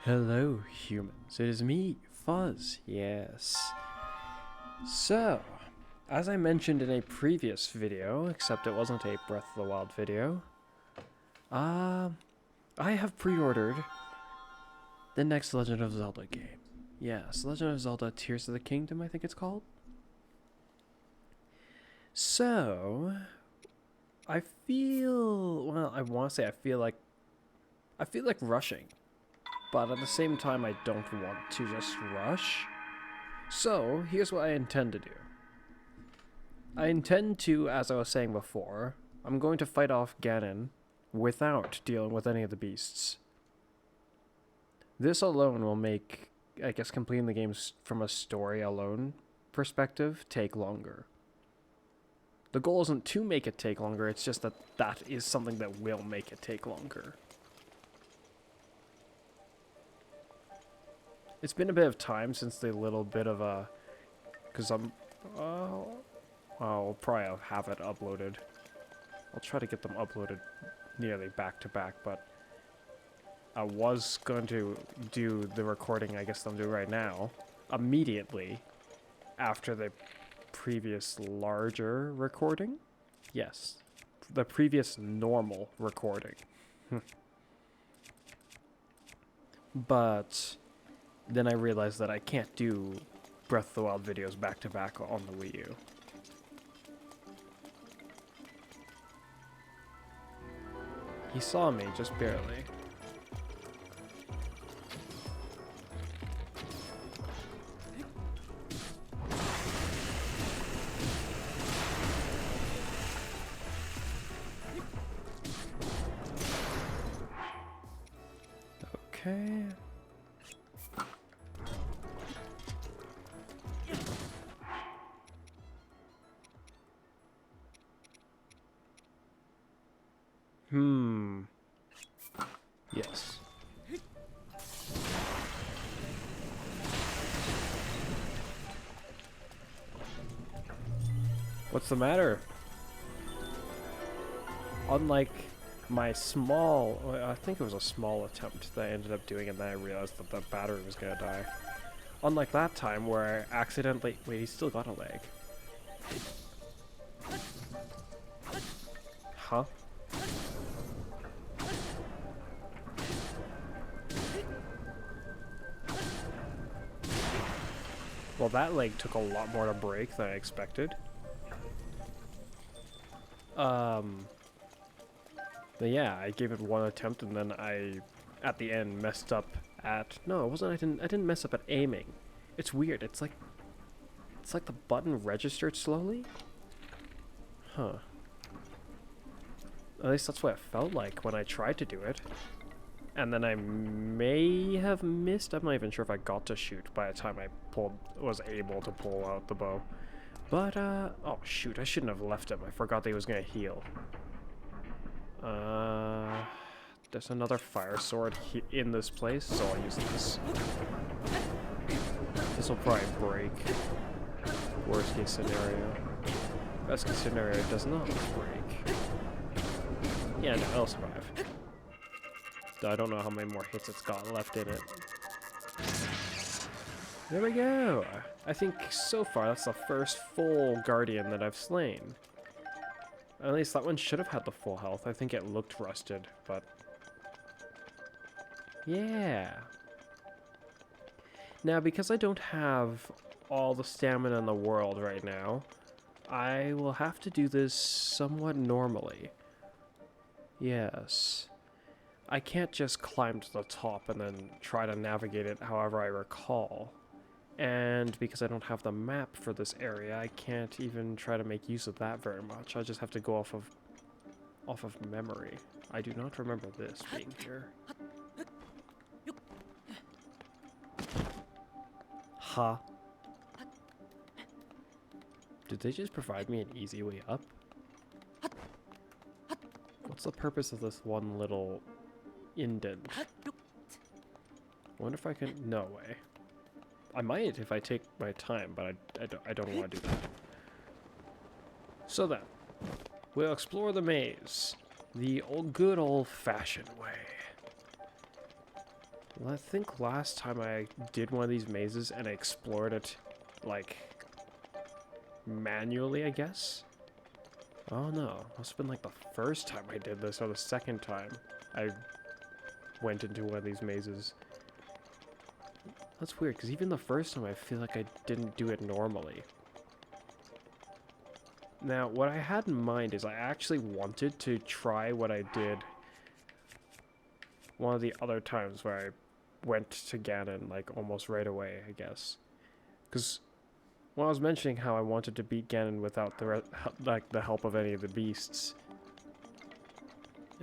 Hello, humans. It is me, Fuzz. Yes. So, as I mentioned in a previous video, except it wasn't a Breath of the Wild video, I have pre-ordered the next Legend of Zelda game. Yes, Legend of Zelda Tears of the Kingdom, I think it's called. So, I feel like rushing. But at the same time, I don't want to just rush. So, here's what I intend to do. I intend to, as I was saying before, I'm going to fight off Ganon without dealing with any of the beasts. This alone will make, I guess, completing the games from a story alone perspective take longer. The goal isn't to make it take longer, it's just that that is something that will make it take longer. It's been a bit of time since the little bit of a... Because I'll probably have it uploaded. I'll try to get them uploaded nearly back to back, but I was going to do the recording I guess I'm doing right now immediately after the previous larger recording. Yes, the previous normal recording. But then I realized that I can't do Breath of the Wild videos back to back on the Wii U. He saw me, just barely. Okay. Yes. What's the matter? Unlike my small, I think it was a small attempt that I ended up doing, and then I realized that the battery was gonna die. Unlike that time where I accidentally, wait, he's still got a leg. Huh? Well, that leg took a lot more to break than I expected. But yeah, I gave it one attempt and then I, at the end, messed up at... No, it wasn't, I didn't mess up at aiming. It's weird, it's like the button registered slowly? Huh. At least that's what it felt like when I tried to do it. And then I may have missed. I'm not even sure if I got to shoot by the time I was able to pull out the bow. But, oh shoot, I shouldn't have left him. I forgot that he was gonna heal. There's another fire sword in this place, so I'll use this. This will probably break. Worst case scenario. Best case scenario, it does not break. Yeah, no, it'll survive. I don't know how many more hits it's got left in it. There we go! I think so far that's the first full Guardian that I've slain. At least that one should have had the full health. I think it looked rusted, but... Yeah! Now, because I don't have all the stamina in the world right now, I will have to do this somewhat normally. Yes. I can't just climb to the top and then try to navigate it however I recall. And because I don't have the map for this area, I can't even try to make use of that very much. I just have to go off of memory. I do not remember this being here. Huh? Did they just provide me an easy way up? What's the purpose of this one little indent? I wonder if I can... No way. I might if I take my time, but I don't want to do that. So then, we'll explore the maze the good old-fashioned way. Well, I think last time I did one of these mazes and I explored it, like, manually, I guess? Oh no, must have been like the first time I did this or the second time I went into one of these mazes. That's weird, because even the first time I feel like I didn't do it normally. Now, what I had in mind is I actually wanted to try what I did one of the other times where I went to Ganon, like, almost right away, I guess. Because when I was mentioning how I wanted to beat Ganon without the help of any of the beasts,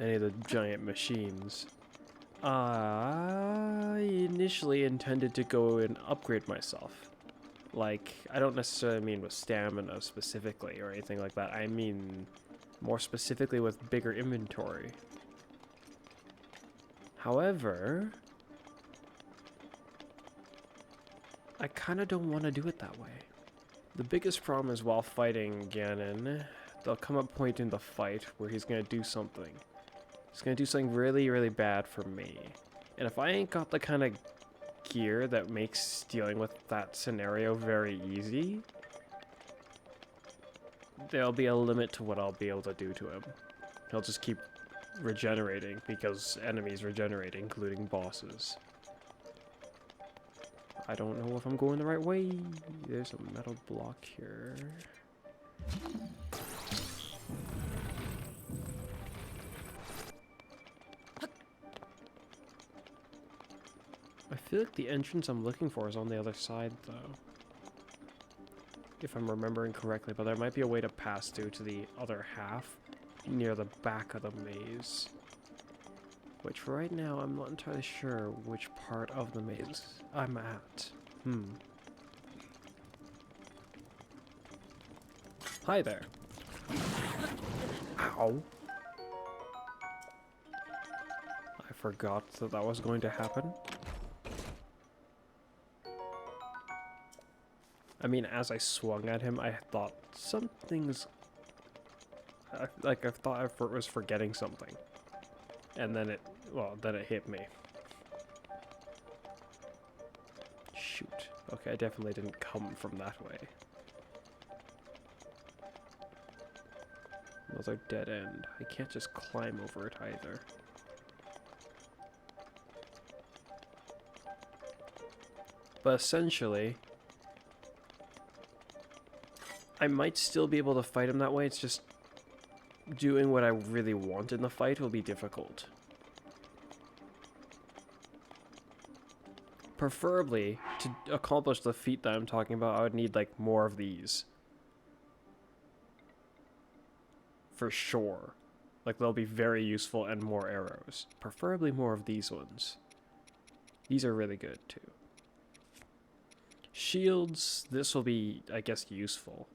any of the giant machines, I initially intended to go and upgrade myself. Like, I don't necessarily mean with stamina specifically or anything like that. I mean more specifically with bigger inventory. However, I kind of don't want to do it that way. The biggest problem is while fighting Ganon, there'll come a point in the fight where he's going to do something. He's going to do something really, really bad for me. And if I ain't got the kind of gear that makes dealing with that scenario very easy, there'll be a limit to what I'll be able to do to him. He'll just keep regenerating because enemies regenerate, including bosses. I don't know if I'm going the right way. There's a metal block here. I feel like the entrance I'm looking for is on the other side, though. If I'm remembering correctly, but there might be a way to pass through to the other half near the back of the maze. Which right now I'm not entirely sure which part of the maze I'm at. Hi there. Ow. I forgot that that was going to happen. I mean, as I swung at him, I thought something's... I thought I was forgetting something. And then then it hit me. Shoot. Okay, I definitely didn't come from that way. Another dead end. I can't just climb over it either. But essentially, I might still be able to fight him that way, it's just doing what I really want in the fight will be difficult. Preferably, to accomplish the feat that I'm talking about, I would need, like, more of these. For sure. Like, they'll be very useful and more arrows. Preferably more of these ones. These are really good, too. Shields, this will be, I guess, useful.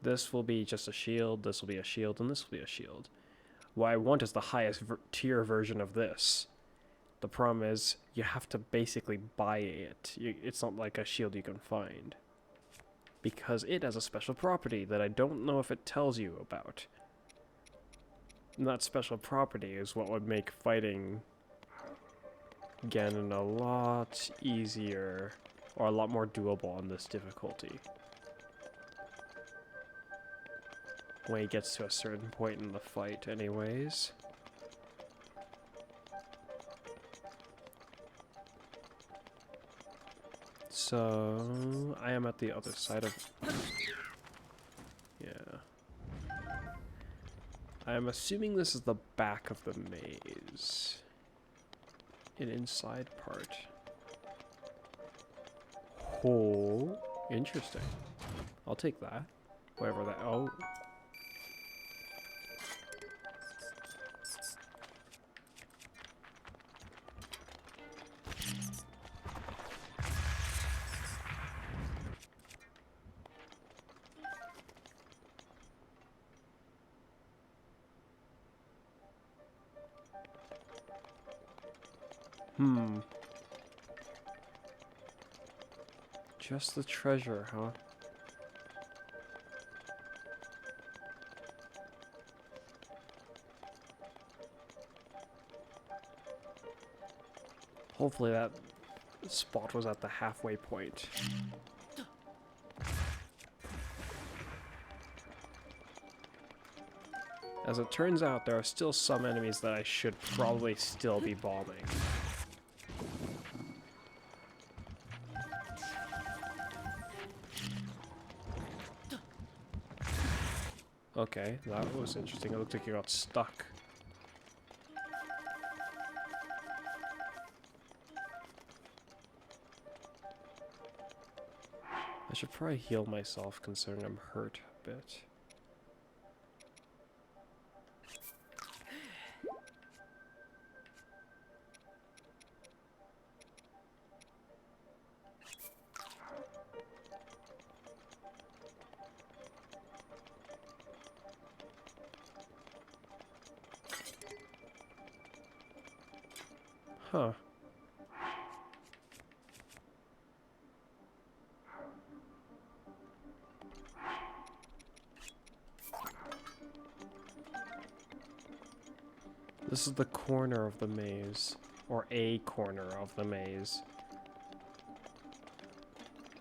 This will be just a shield, this will be a shield, and this will be a shield. What I want is the highest tier version of this. The problem is, you have to basically buy it. It's not like a shield you can find. Because it has a special property that I don't know if it tells you about. And that special property is what would make fighting Ganon a lot easier, or a lot more doable on this difficulty. When he gets to a certain point in the fight, anyways. So, I am at the other side of... Yeah. I am assuming this is the back of the maze. An inside part. Oh, interesting. I'll take that. Whatever that... Oh. Just the treasure, huh? Hopefully that spot was at the halfway point. As it turns out, there are still some enemies that I should probably still be bombing. Okay, that was interesting. It looked like you got stuck. I should probably heal myself considering I'm hurt a bit. Huh. This is the corner of the maze, or a corner of the maze.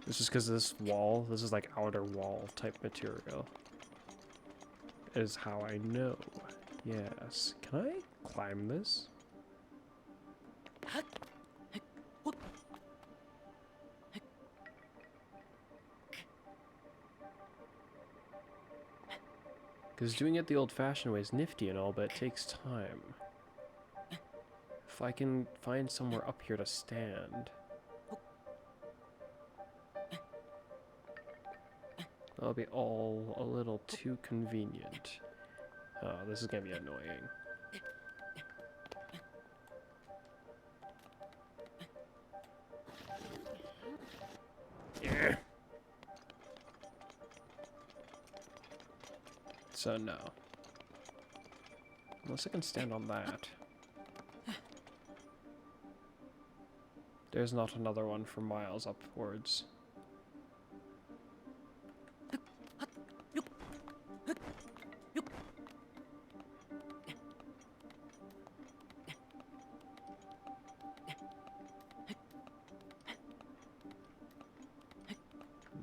It's just because this wall, this is like outer wall type material, is how I know. Yes. Can I climb this? Because doing it the old-fashioned way is nifty and all, but it takes time. If I can find somewhere up here to stand. That'll be all a little too convenient. Oh, this is gonna be annoying. Yeah. So no. Unless I can stand on that. There's not another one for miles upwards.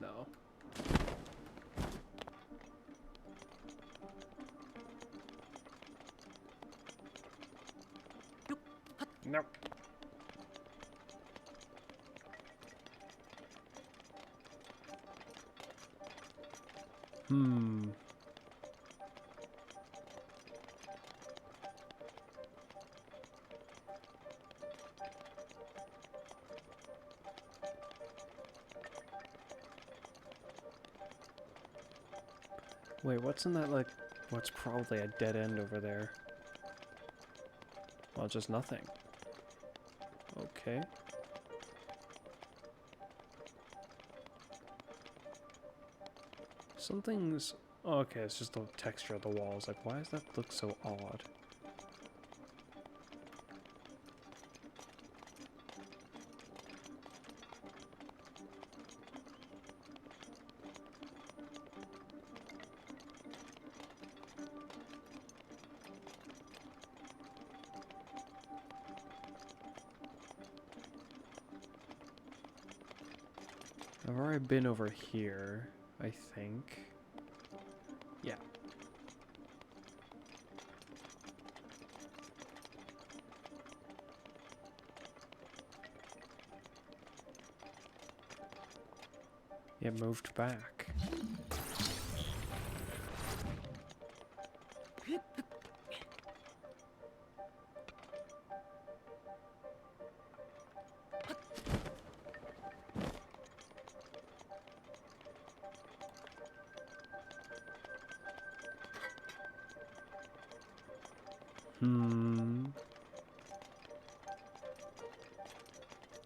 No. Nope. Wait, what's in that, like, what's probably a dead end over there? Well, just nothing. Okay. Something's... Oh, okay, it's just the texture of the walls. Like, why does that look so odd? I've already been over here, I think. Yeah. It moved back.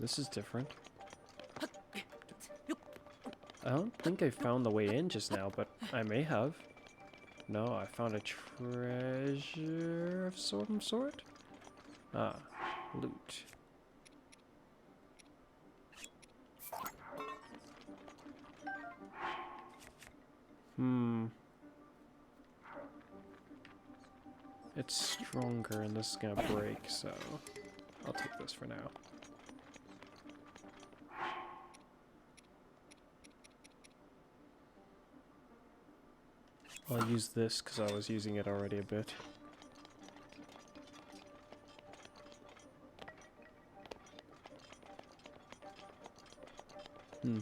This is different. I don't think I found the way in just now, but I may have. No, I found a treasure of some sort? Ah, loot. It's stronger and this is gonna break, so I'll take this for now. I'll use this because I was using it already a bit. Hmm.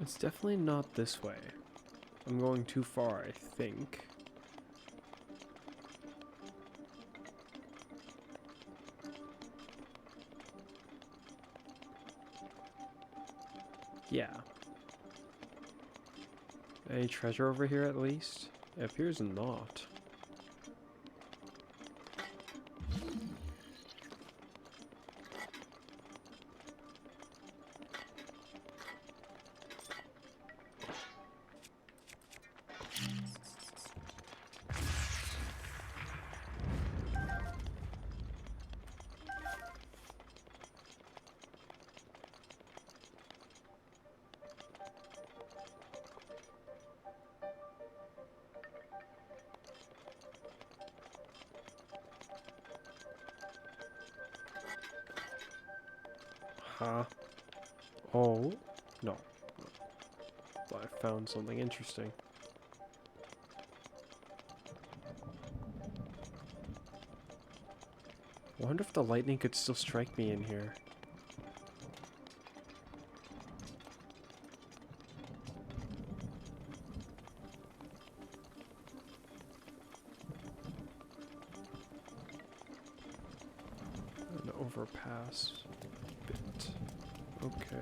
It's definitely not this way. I'm going too far, I think. Yeah. Any treasure over here at least? It appears not. Huh? Oh? No. I found something interesting. I wonder if the lightning could still strike me in here. An overpass bit. Okay.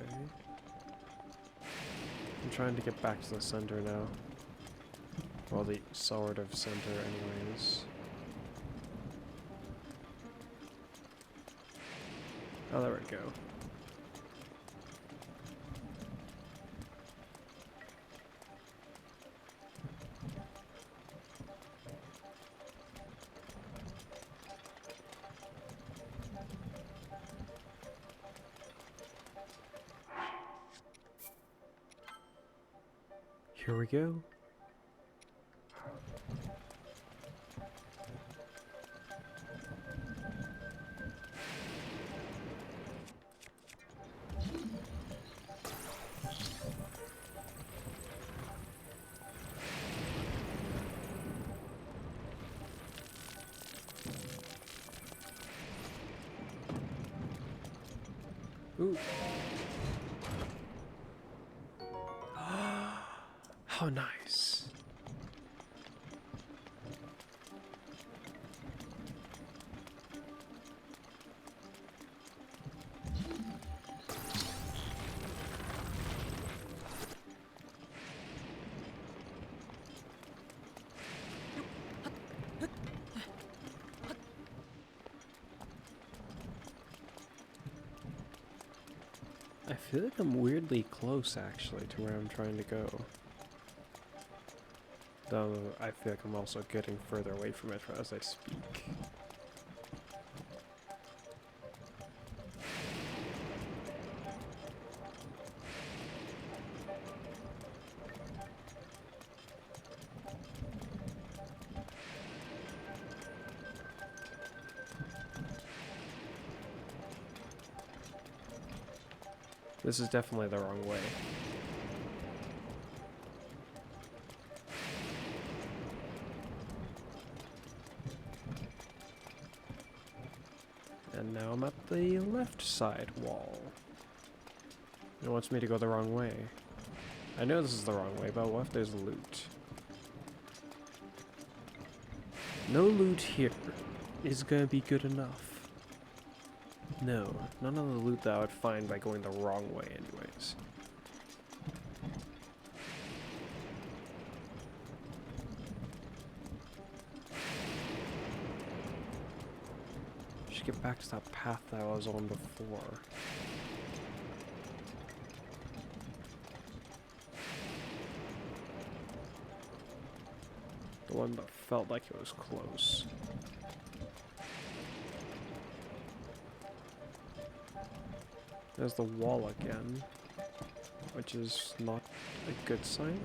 I'm trying to get back to the center now. Well, the sort of center anyways. Oh, there we go. Here we go. Ooh. How nice. I feel like I'm weirdly close actually to where I'm trying to go. Though I feel like I'm also getting further away from it as I speak. This is definitely the wrong way. And now I'm at the left side wall. It wants me to go the wrong way. I know this is the wrong way, but what if there's loot? No loot here is gonna be good enough. No, none of the loot that I would find by going the wrong way anyways. Just get back to that path that I was on before. The one that felt like it was close. There's the wall again, which is not a good sign.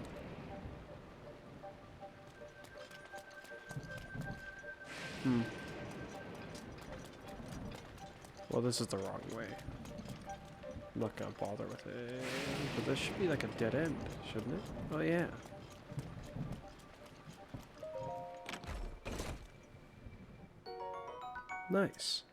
Well, this is the wrong way. I'm not gonna bother with it. But there should be like a dead end, shouldn't it? Oh yeah. Nice.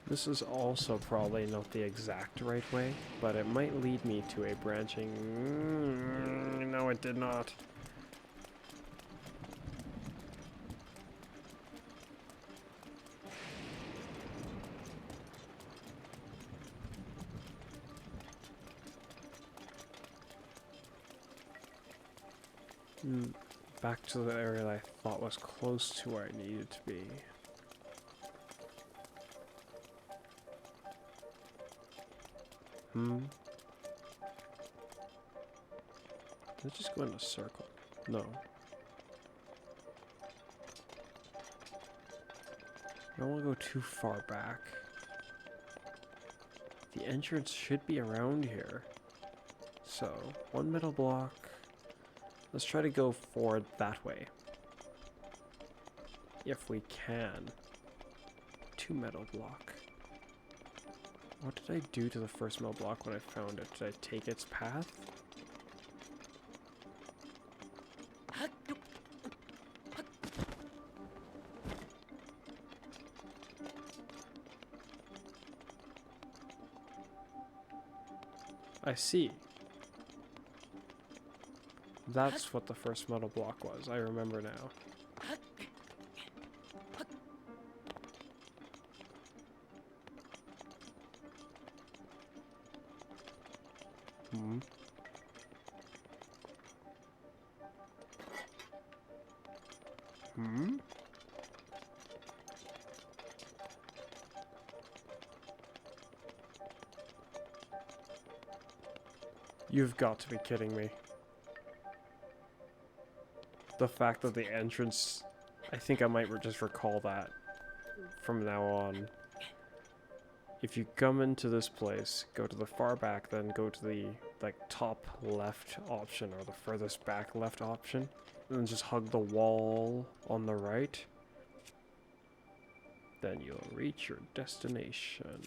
This is also probably not the exact right way, but it might lead me to a branching... No, it did not. Back to the area that I thought was close to where I needed to be. Did it just go in a circle? No. I don't want to go too far back. The entrance should be around here. So, one metal block. Let's try to go forward that way. If we can. 2 metal block. What did I do to the first metal block when I found it? Did I take its path? I see. That's what the first metal block was. I remember now. You've got to be kidding me. The fact that the entrance... I think I might just recall that from now on. If you come into this place, go to the far back, then go to the top left option or the furthest back left option, and then just hug the wall on the right. Then you'll reach your destination.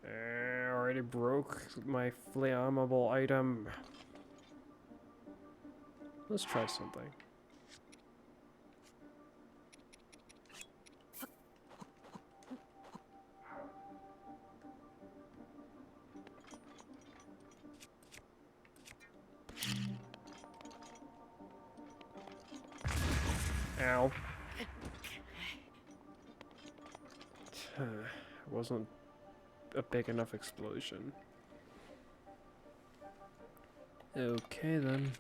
I already broke my flammable item. Let's try something. Ow. It wasn't a big enough explosion. Okay then.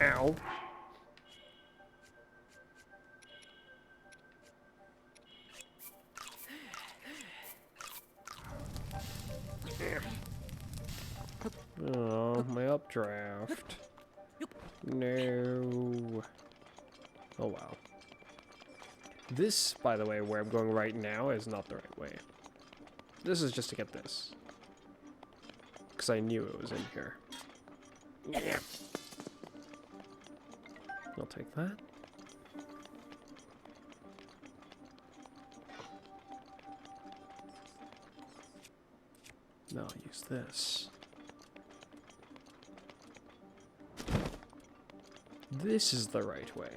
Ow. Oh, my updraft. No. Oh wow. This, by the way, where I'm going right now is not the right way. This is just to get this. Because I knew it was in here. Yeah. I'll take that. Now I'll use this. This is the right way.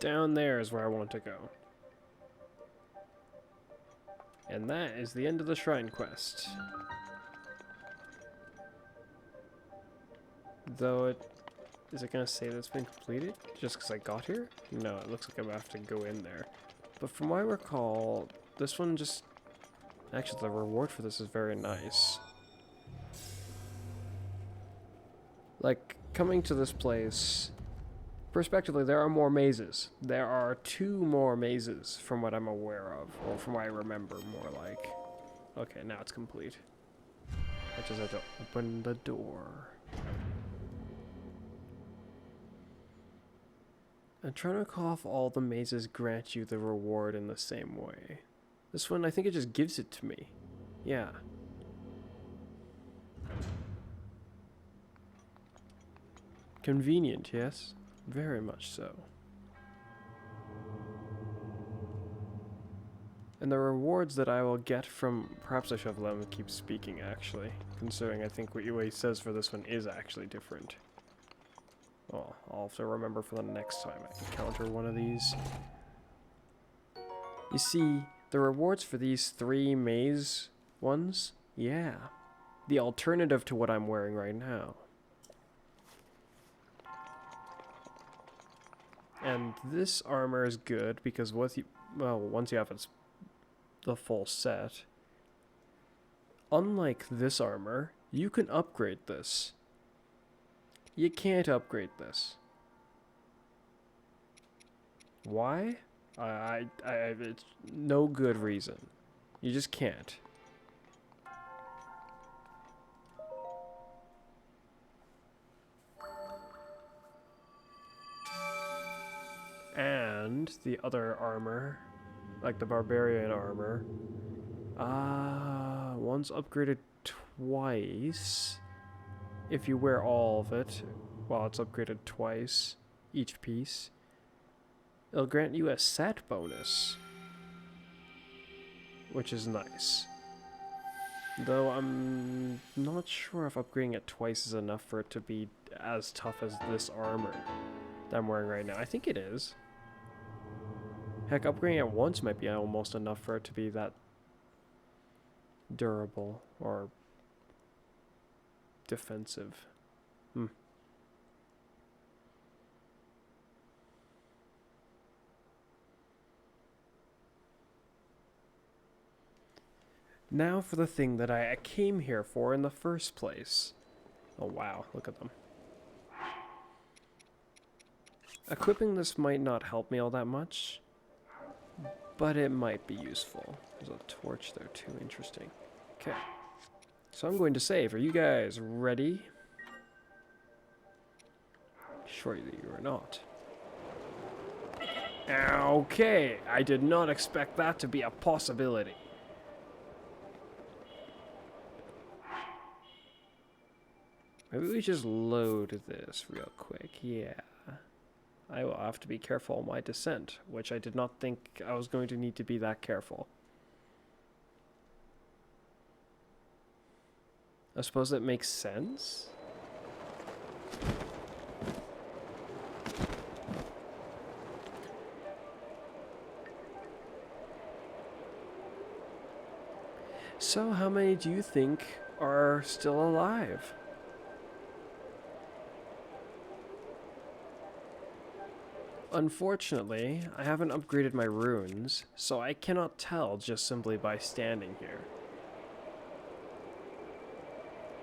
Down there is where I want to go. And that is the end of the shrine quest. Though it... Is it going to say that it's been completed just because I got here? No, it looks like I'm going to have to go in there. But from what I recall, this one just... Actually, the reward for this is very nice. Like, coming to this place... Prospectively, there are more mazes. There are 2 more mazes from what I'm aware of. Or from what I remember, more like. Okay, now it's complete. I just have to open the door. I'm trying to recall if all the mazes grant you the reward in the same way. This one, I think it just gives it to me. Yeah. Convenient, yes? Very much so. And the rewards that I will get from... Perhaps I should have let him keep speaking, actually. Considering I think what he says for this one is actually different. Well, I'll have to remember for the next time I encounter one of these. You see, the rewards for these 3 maze ones? Yeah. The alternative to what I'm wearing right now. And this armor is good because once you have the full set, unlike this armor, you can upgrade this. You can't upgrade this. Why? It's no good reason. You just can't. And the other armor, like the barbarian armor, once upgraded twice. If you wear all of it, while it's upgraded twice, each piece, it'll grant you a set bonus, which is nice. Though I'm not sure if upgrading it twice is enough for it to be as tough as this armor that I'm wearing right now. I think it is. Heck, upgrading it once might be almost enough for it to be that durable or defensive. Now for the thing that I came here for in the first place. Oh wow, look at them. Equipping this might not help me all that much, but it might be useful. There's a torch there too, interesting. Okay, so I'm going to save. Are you guys ready? Surely you are not. Okay, I did not expect that to be a possibility. Maybe we just load this real quick. Yeah. I will have to be careful on my descent, which I did not think I was going to need to be that careful. I suppose that makes sense? So how many do you think are still alive? Unfortunately, I haven't upgraded my runes, so I cannot tell just simply by standing here.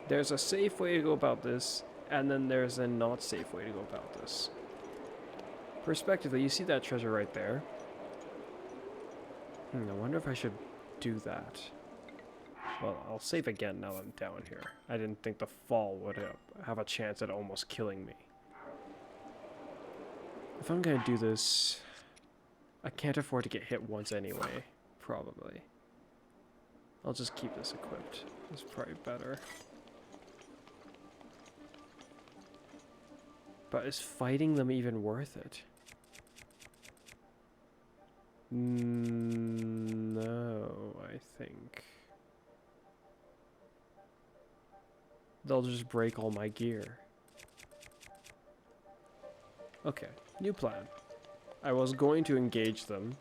There's a safe way to go about this, and then there's a not safe way to go about this. Prospectively, you see that treasure right there? I wonder if I should do that. Well, I'll save again now that I'm down here. I didn't think the fall would have a chance at almost killing me. If I'm gonna do this, I can't afford to get hit once anyway, probably. I'll just keep this equipped. It's probably better. But is fighting them even worth it? No, I think. They'll just break all my gear. Okay, new plan. I was going to engage them.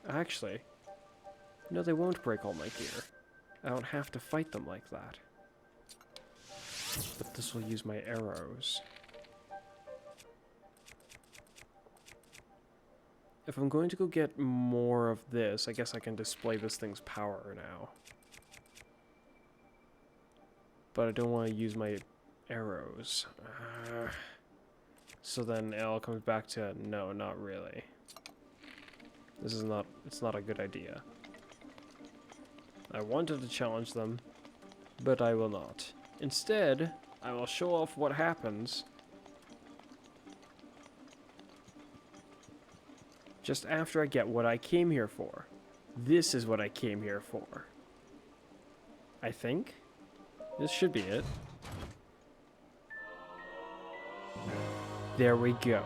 Actually, no, they won't break all my gear. I don't have to fight them like that. But this will use my arrows. If I'm going to go get more of this, I guess I can display this thing's power now. But I don't want to use my arrows. So then it all comes back to, no, not really. This is not, it's not a good idea. I wanted to challenge them, but I will not. Instead, I will show off what happens just after I get what I came here for. This is what I came here for. I think. This should be it. There we go.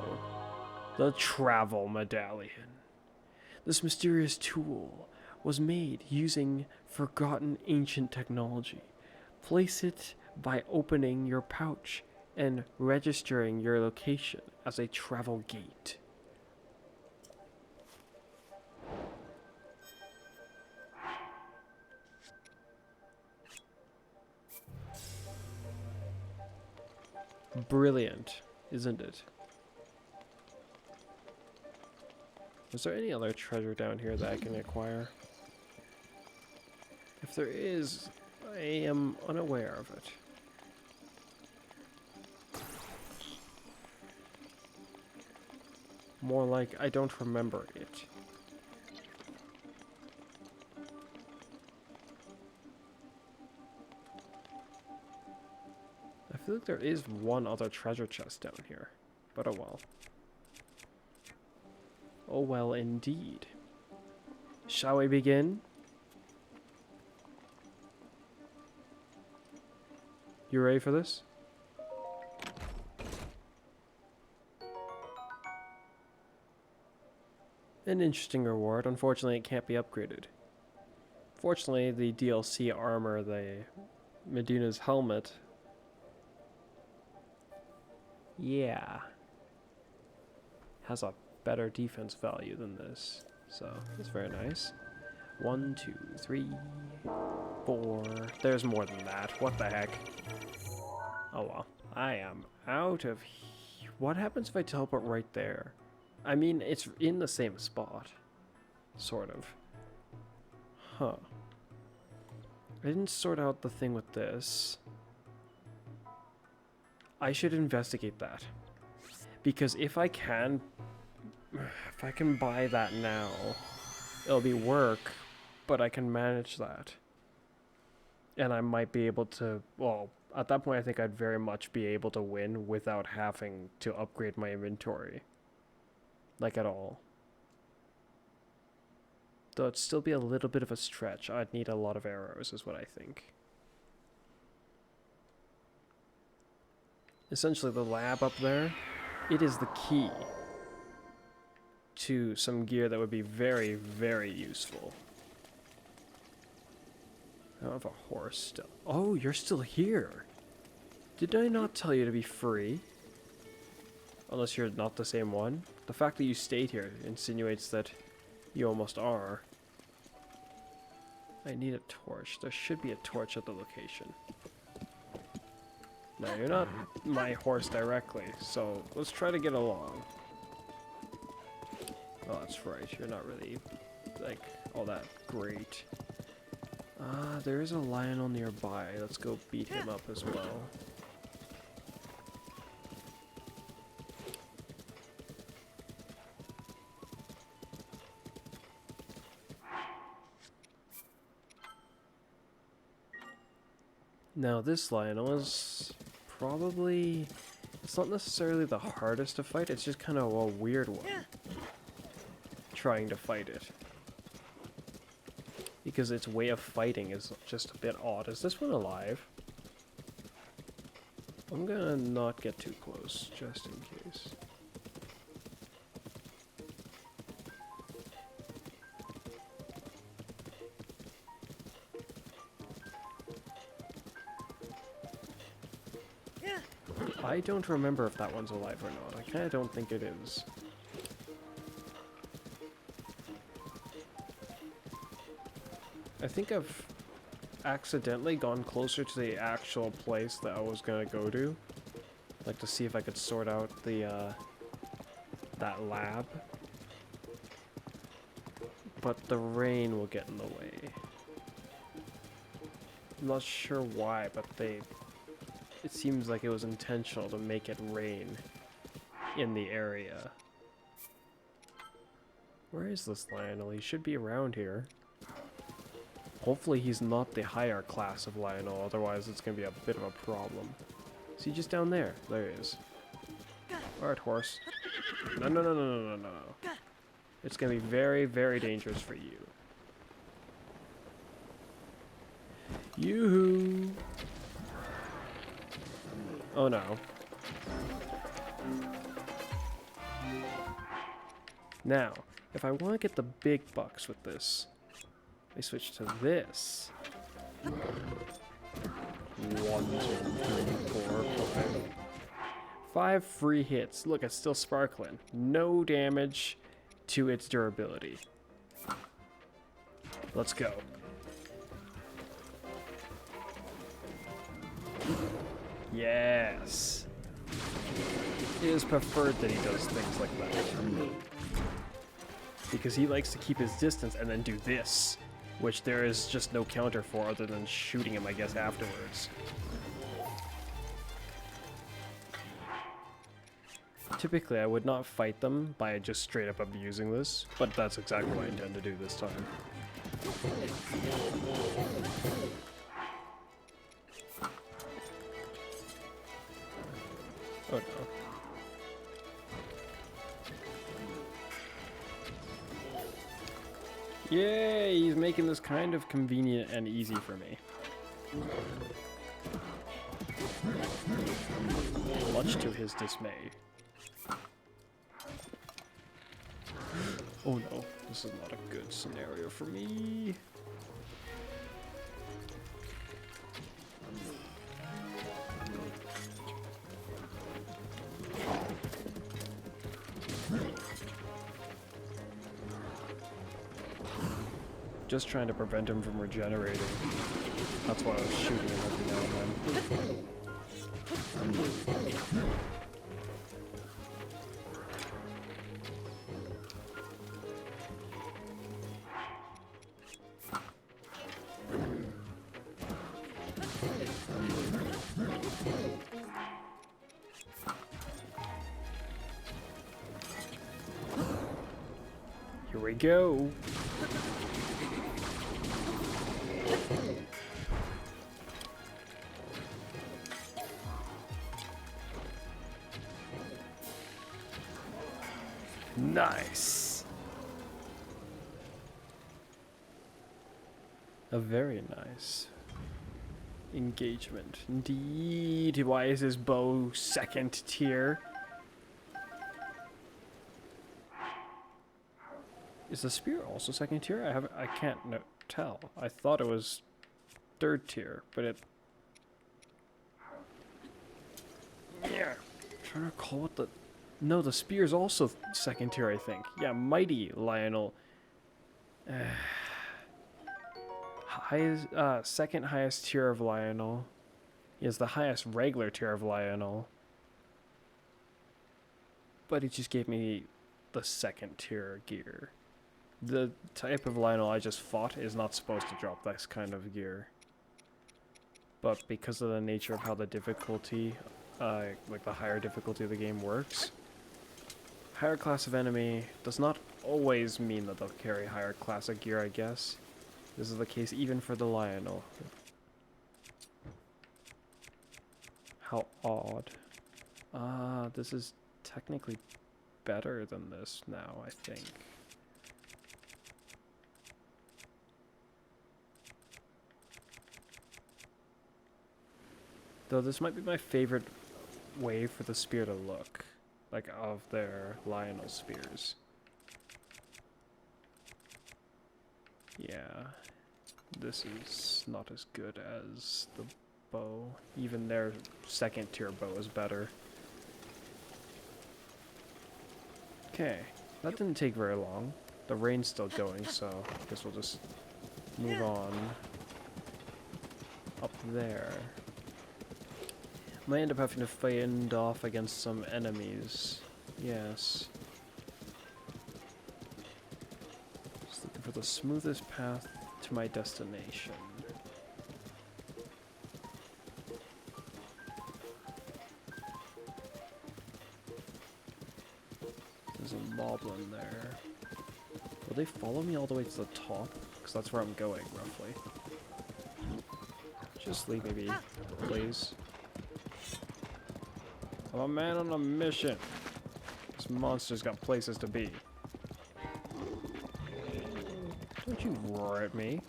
The travel medallion. This mysterious tool was made using forgotten ancient technology. Place it by opening your pouch and registering your location as a travel gate. Brilliant, isn't it? Is there any other treasure down here that I can acquire? If there is, I am unaware of it. More like, I don't remember it. I feel like there is one other treasure chest down here, but oh well. Oh well, indeed. Shall we begin? You ready for this? An interesting reward. Unfortunately, it can't be upgraded. Fortunately, the DLC armor, the Meduna's helmet, yeah, has a better defense value than this. So, that's very nice. 1, 2, 3, 4. There's more than that. What the heck? Oh well. I am out of here. What happens if I teleport right there? I mean, it's in the same spot. Sort of. Huh. I didn't sort out the thing with this. I should investigate that. Because if I can buy that now, it'll be work, but I can manage that. And I might be able to, well, at that point I think I'd very much be able to win without having to upgrade my inventory. Like at all. Though it'd still be a little bit of a stretch. I'd need a lot of arrows is what I think. Essentially the lab up there, it is the key to some gear that would be very, very useful. I don't have a horse still. Oh, you're still here. Did I not tell you to be free? Unless you're not the same one. The fact that you stayed here insinuates that you almost are. I need a torch. There should be a torch at the location. No, you're not my horse directly, so let's try to get along. Oh, that's right. You're not really, like, all that great. There is a Lionel nearby. Let's go beat him up as well. Now, this Lionel is probably... It's not necessarily the hardest to fight, it's just kind of a weird one. Trying to fight it. Because its way of fighting is just a bit odd. Is this one alive? I'm gonna not get too close, just in case. I don't remember if that one's alive or not. I kinda don't think it is. I think I've accidentally gone closer to the actual place that I was gonna go to. Like to see if I could sort out the, that lab. But the rain will get in the way. I'm not sure why, but it seems like it was intentional to make it rain in the area. Where is this Lionel? He should be around here. Hopefully he's not the higher class of Lionel, otherwise it's going to be a bit of a problem. Is he just down there? There he is. Alright, horse. No, no, no, no, no, no, no. It's going to be very, very dangerous for you. Yoo-hoo! Oh no. Now, if I want to get the big bucks with this, I switch to this. 1, 2, 3, 4, 5. 5 free hits. Look, it's still sparkling. No damage to its durability. Let's go. Yes. It is preferred that he does things like that. Because he likes to keep his distance and then do this, which there is just no counter for other than shooting him, I guess, afterwards. Typically, I would not fight them by just straight up abusing this, but that's exactly what I intend to do this time. Oh no. Yay, he's making this kind of convenient and easy for me. Much to his dismay. Oh no, this is not a good scenario for me. Just trying to prevent him from regenerating. That's why I was shooting him every now and then. Here we go. Nice. A very nice engagement. Indeed. Why is his bow second tier? Is the spear also second tier? I can't tell. I thought it was third tier, but it... Yeah. I'm trying to recall what the... No, the spear is also second tier, I think. Yeah, mighty Lionel. Second highest tier of Lionel. He has the highest regular tier of Lionel. But he just gave me the second tier gear. The type of Lionel I just fought is not supposed to drop this kind of gear. But because of the nature of how the difficulty, like the higher difficulty of the game works, higher class of enemy does not always mean that they'll carry higher class of gear, I guess. This is the case even for the Lionel. How odd. This is technically better than this now, I think. Though this might be my favorite way for the spear to look. Like, of their Lionel spears. Yeah. This is not as good as the bow. Even their second tier bow is better. Okay. That didn't take very long. The rain's still going, so I guess we'll just move on up there. Might end up having to fend off against some enemies. Yes. Just looking for the smoothest path to my destination. There's a moblin there. Will they follow me all the way to the top? Because that's where I'm going, roughly. Just leave me be, please. I'm a man on a mission. This monster's got places to be. Don't you roar at me.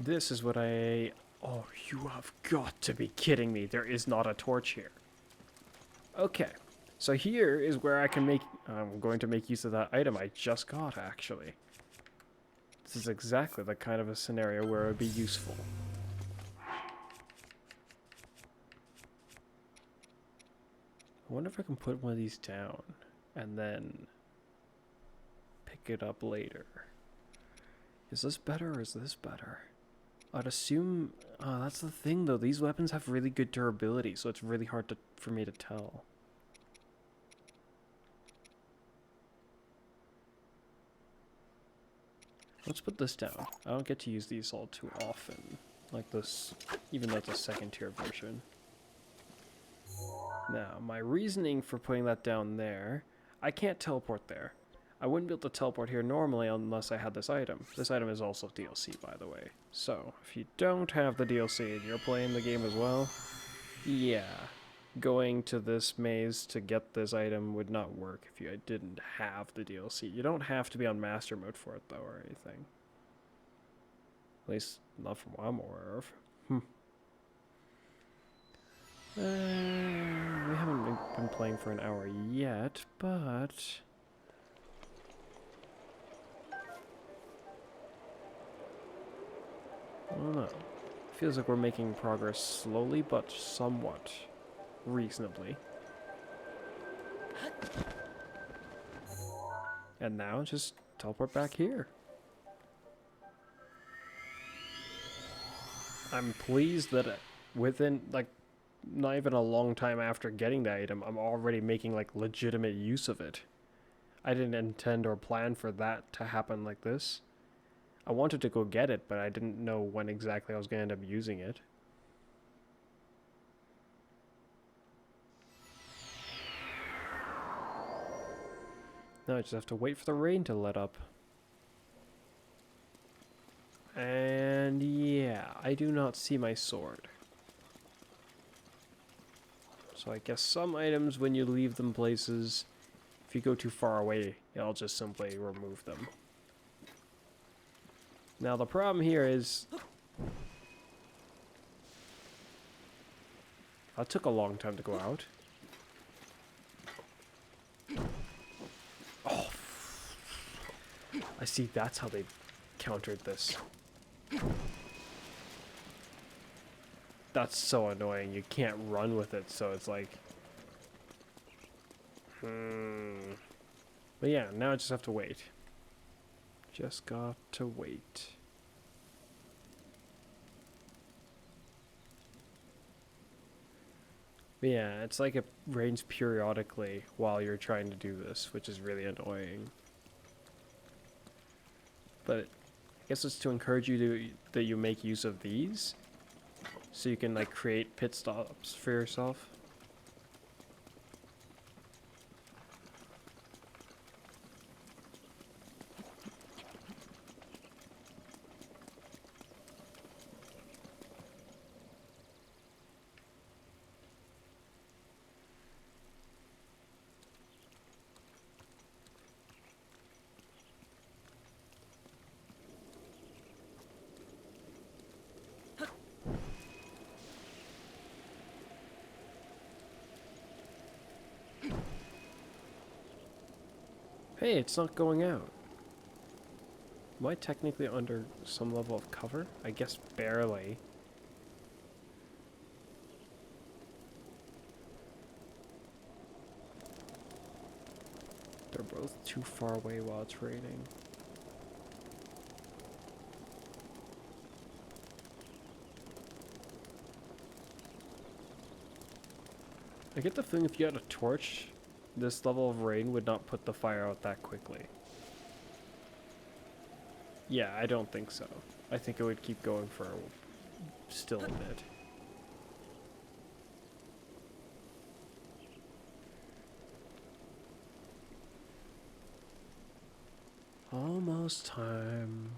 This is what I... Oh, you have got to be kidding me. There is not a torch here. Okay. So here is where I can make... I'm going to make use of that item I just got, actually. This is exactly the kind of a scenario where it would be useful. I wonder if I can put one of these down and then pick it up later. Is this better or is this better? I'd assume... that's the thing, though. These weapons have really good durability, so it's really hard for me to tell. Let's put this down. I don't get to use these all too often. Like this, even though it's a second-tier version. Now, my reasoning for putting that down there... I can't teleport there. I wouldn't be able to teleport here normally unless I had this item. This item is also DLC, by the way. So, if you don't have the DLC and you're playing the game as well, yeah, going to this maze to get this item would not work if you didn't have the DLC. You don't have to be on master mode for it, though, or anything. At least, not from what I'm aware of. We haven't been playing for an hour yet, but... I don't know. Feels like we're making progress slowly, but somewhat reasonably. And now, just teleport back here. I'm pleased that within, like, not even a long time after getting the item, I'm already making, like, legitimate use of it. I didn't intend or plan for that to happen like this. I wanted to go get it, but I didn't know when exactly I was going to end up using it. Now I just have to wait for the rain to let up. And yeah, I do not see my sword. So I guess some items, when you leave them places, if you go too far away, it'll just simply remove them. Now the problem here is... that took a long time to go out. Oh. I see, that's how they countered this. That's so annoying. You can't run with it, so it's like... But yeah, now I just have to wait. Just got to wait. But yeah, it's like it rains periodically while you're trying to do this, which is really annoying. But I guess it's to encourage you that you make use of these, so you can like create pit stops for yourself. Hey, it's not going out. Am I technically under some level of cover? I guess barely. They're both too far away while it's raining. I get the feeling if you had a torch, this level of rain would not put the fire out that quickly. Yeah, I don't think so. I think it would keep going for still a bit. Almost time.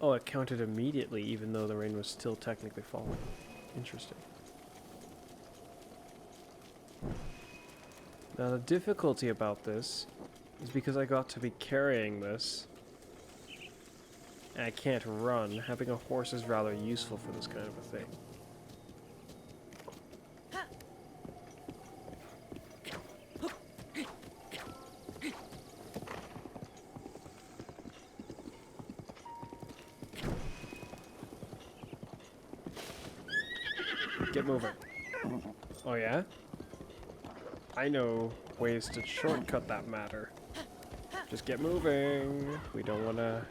Oh, it counted immediately even though the rain was still technically falling. Interesting. Now the difficulty about this is because I got to be carrying this and I can't run. Having a horse is rather useful for this kind of a thing. Get moving. Oh yeah? I know ways to shortcut that matter. Just get moving. We don't want to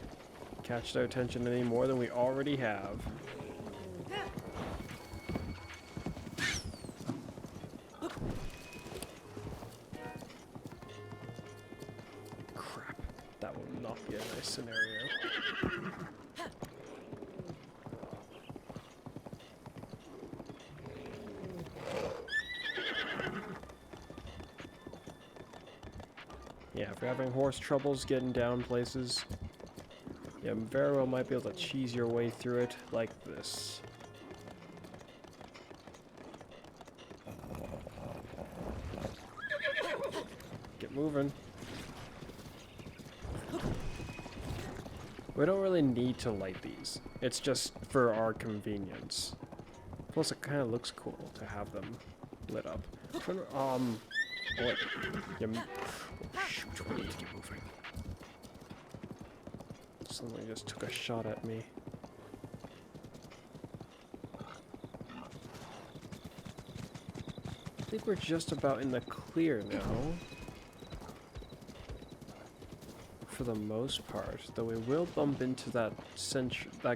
catch their attention any more than we already have. Crap. That will not be a nice scenario. Yeah, if you're having horse troubles getting down places, you very well might be able to cheese your way through it like this. Get moving. We don't really need to light these. It's just for our convenience. Plus, it kind of looks cool to have them lit up. Boy. Oh, shoot, we need to get moving. Somebody just took a shot at me. I think we're just about in the clear now. For the most part, though we will bump into that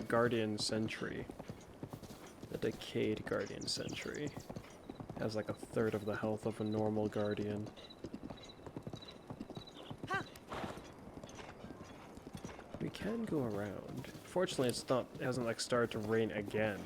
guardian sentry. The decayed guardian sentry. Has like a third of the health of a normal guardian. We can go around. Fortunately, it hasn't like started to rain again.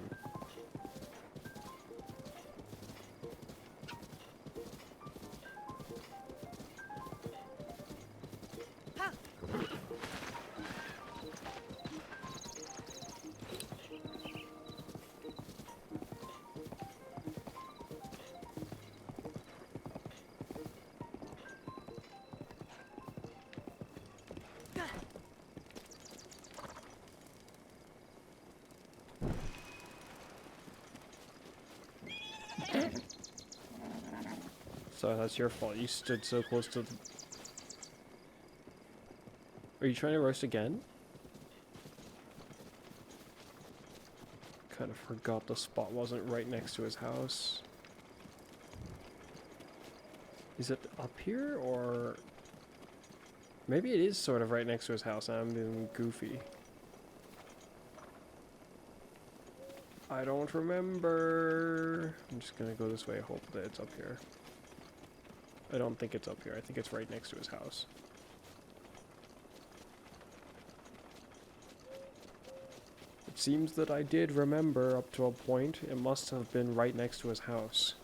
So that's your fault. You stood so close to the... Are you trying to roast again? Kind of forgot the spot wasn't right next to his house. Is it up here, or... Maybe it is sort of right next to his house and I'm being goofy. I don't remember. I'm just gonna go this way, hope that it's up here. I don't think it's up here. I think it's right next to his house. It seems that I did remember up to a point. It must have been right next to his house.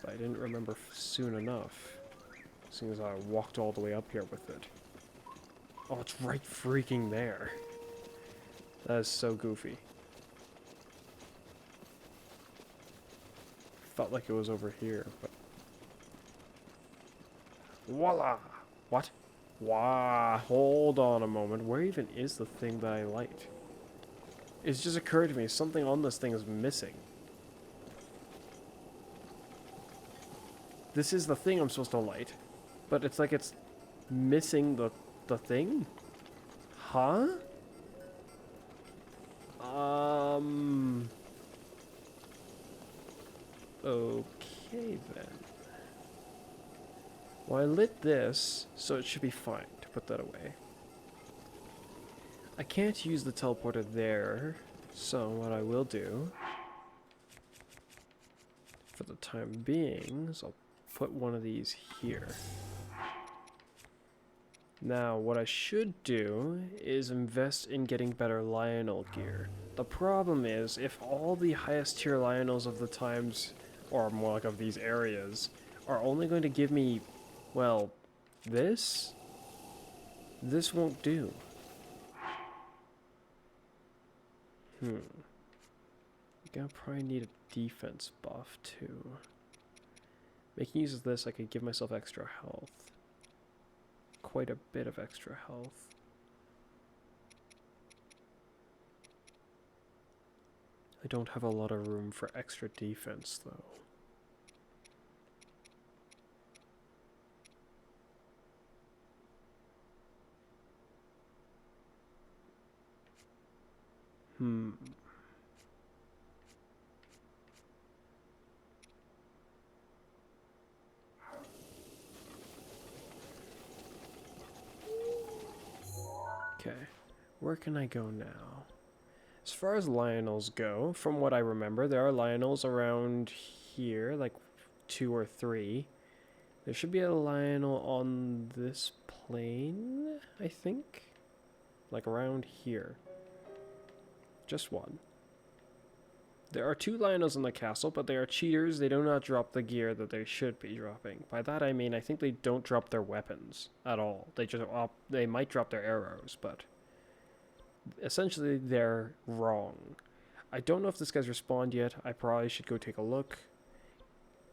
But I didn't remember soon enough. Seeing as I walked all the way up here with it. Oh, it's right freaking there. That is so goofy. Felt like it was over here, but... Voila! What? Wow, hold on a moment. Where even is the thing that I light? It's just occurred to me, something on this thing is missing. This is the thing I'm supposed to light. But it's like it's missing the thing? Huh? Okay then. Well, I lit this, so it should be fine to put that away. I can't use the teleporter there, so what I will do, for the time being, is I'll put one of these here. Now, what I should do is invest in getting better Lionel gear. The problem is, if all the highest tier Lionels of the times, or more like of these areas, are only going to give me, well, this won't do. I'm gonna probably need a defense buff too. Making use of this, I could give myself extra health. Quite a bit of extra health. I don't have a lot of room for extra defense though. Okay, where can I go now? As far as Lionels go, from what I remember, there are Lionels around here, like 2 or 3. There should be a Lionel on this plane, I think? Like around here. Just one. There are 2 Lionels in the castle, but they are cheaters. They do not drop the gear that they should be dropping. By that I mean I think they don't drop their weapons at all. They just they might drop their arrows, but essentially they're wrong. I don't know if this guy's respawned yet. I probably should go take a look.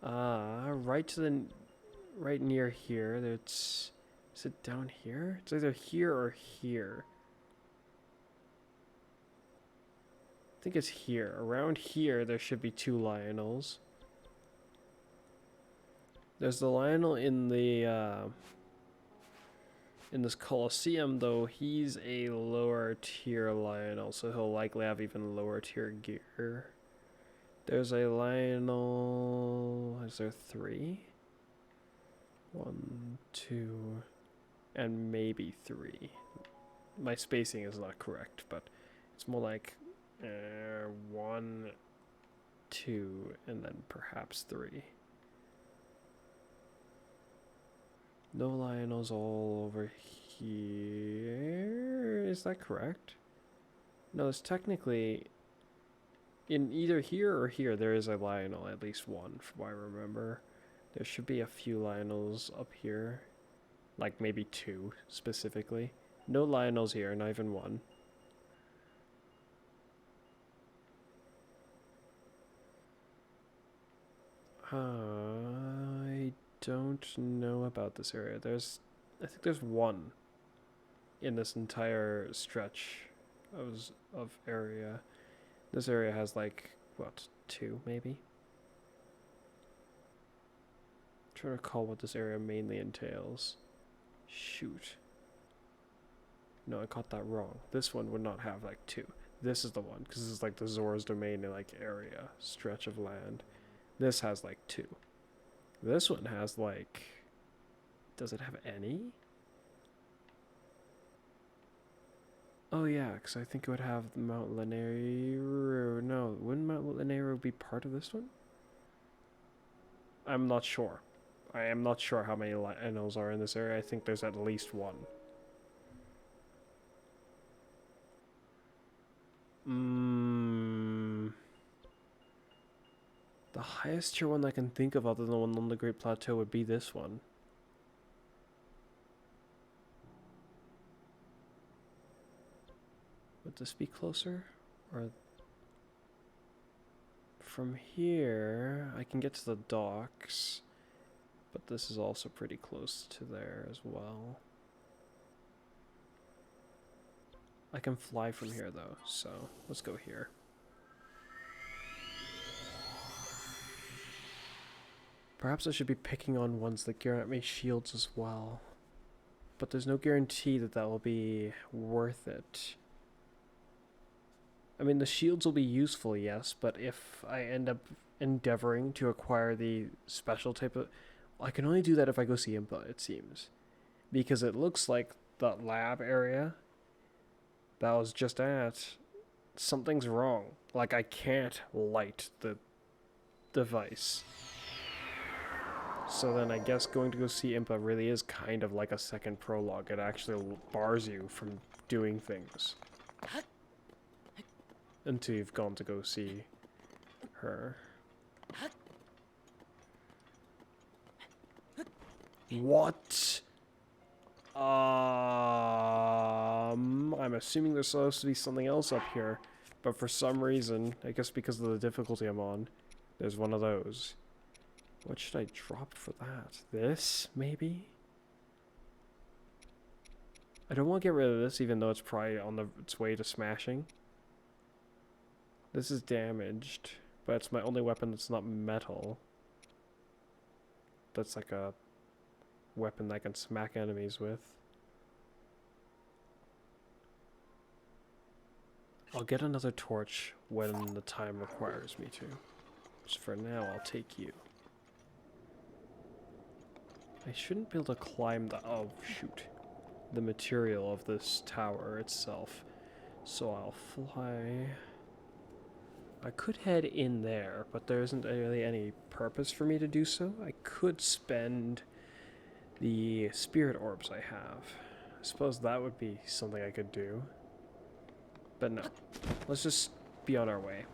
Right near here. Is it down here? It's either here or here. I think it's here. Around here, there should be 2 Lionels. There's the Lionel in the in this Colosseum, though. He's a lower tier Lionel, so he'll likely have even lower tier gear. There's a Lionel. Is there 3? 1, 2, and maybe 3. My spacing is not correct, but it's more like 1, 2, and then perhaps 3. No Lionels all over here. Is that correct? No, it's technically in either here or here. There is a Lionel, at least one, from what I remember. There should be a few Lionels up here, like maybe 2 specifically. No Lionels here, not even 1. I don't know about this area. I think there's 1 in this entire stretch of area. This area has like, what, 2 maybe? I'm trying to recall what this area mainly entails. Shoot. No, I got that wrong. This one would not have like 2. This is the one, because this is like the Zora's Domain like area, stretch of land. This has like 2. This one has like... Does it have any? Oh yeah, because I think it would have Mount Lanayru. No, wouldn't Mount Lanayru be part of this one? I'm not sure. I am not sure how many Lionels are in this area. I think there's at least 1. The highest tier one I can think of other than the one on the Great Plateau would be this one. Would this be closer? Or from here, I can get to the docks, but this is also pretty close to there as well. I can fly from here though, so let's go here. Perhaps I should be picking on ones that grant me shields as well. But there's no guarantee that that will be worth it. I mean, the shields will be useful, yes, but if I end up endeavoring to acquire the special type of... I can only do that if I go see Impa, it seems. Because it looks like that lab area that I was just at, something's wrong. Like, I can't light the device. So then I guess going to go see Impa really is kind of like a second prologue. It actually bars you from doing things until you've gone to go see her. What? I'm assuming there's supposed to be something else up here, but for some reason, I guess because of the difficulty I'm on, there's one of those. What should I drop for that? This, maybe? I don't want to get rid of this, even though it's probably on its way to smashing. This is damaged, but it's my only weapon that's not metal. That's like a weapon that I can smack enemies with. I'll get another torch when the time requires me to. Just for now, I'll take you. I shouldn't be able to climb the... oh, shoot. The material of this tower itself. So I'll fly... I could head in there, but there isn't really any purpose for me to do so. I could spend the spirit orbs I have. I suppose that would be something I could do. But no. Let's just be on our way.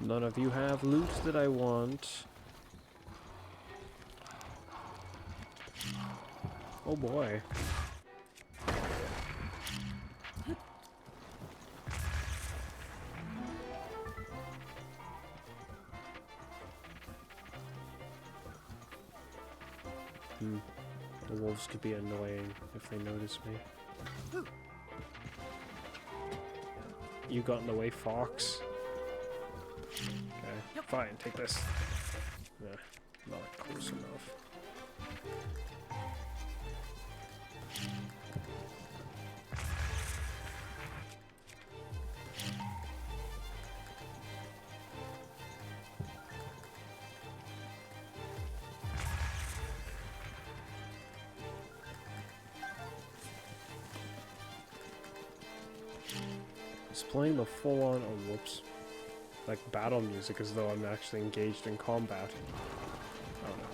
None of you have loot that I want. Oh boy. The wolves could be annoying if they notice me. You got in the way, fox. Okay, fine, take this. Nah, not close enough. It's playing the full-on, oh whoops, like battle music as though I'm actually engaged in combat. Oh no.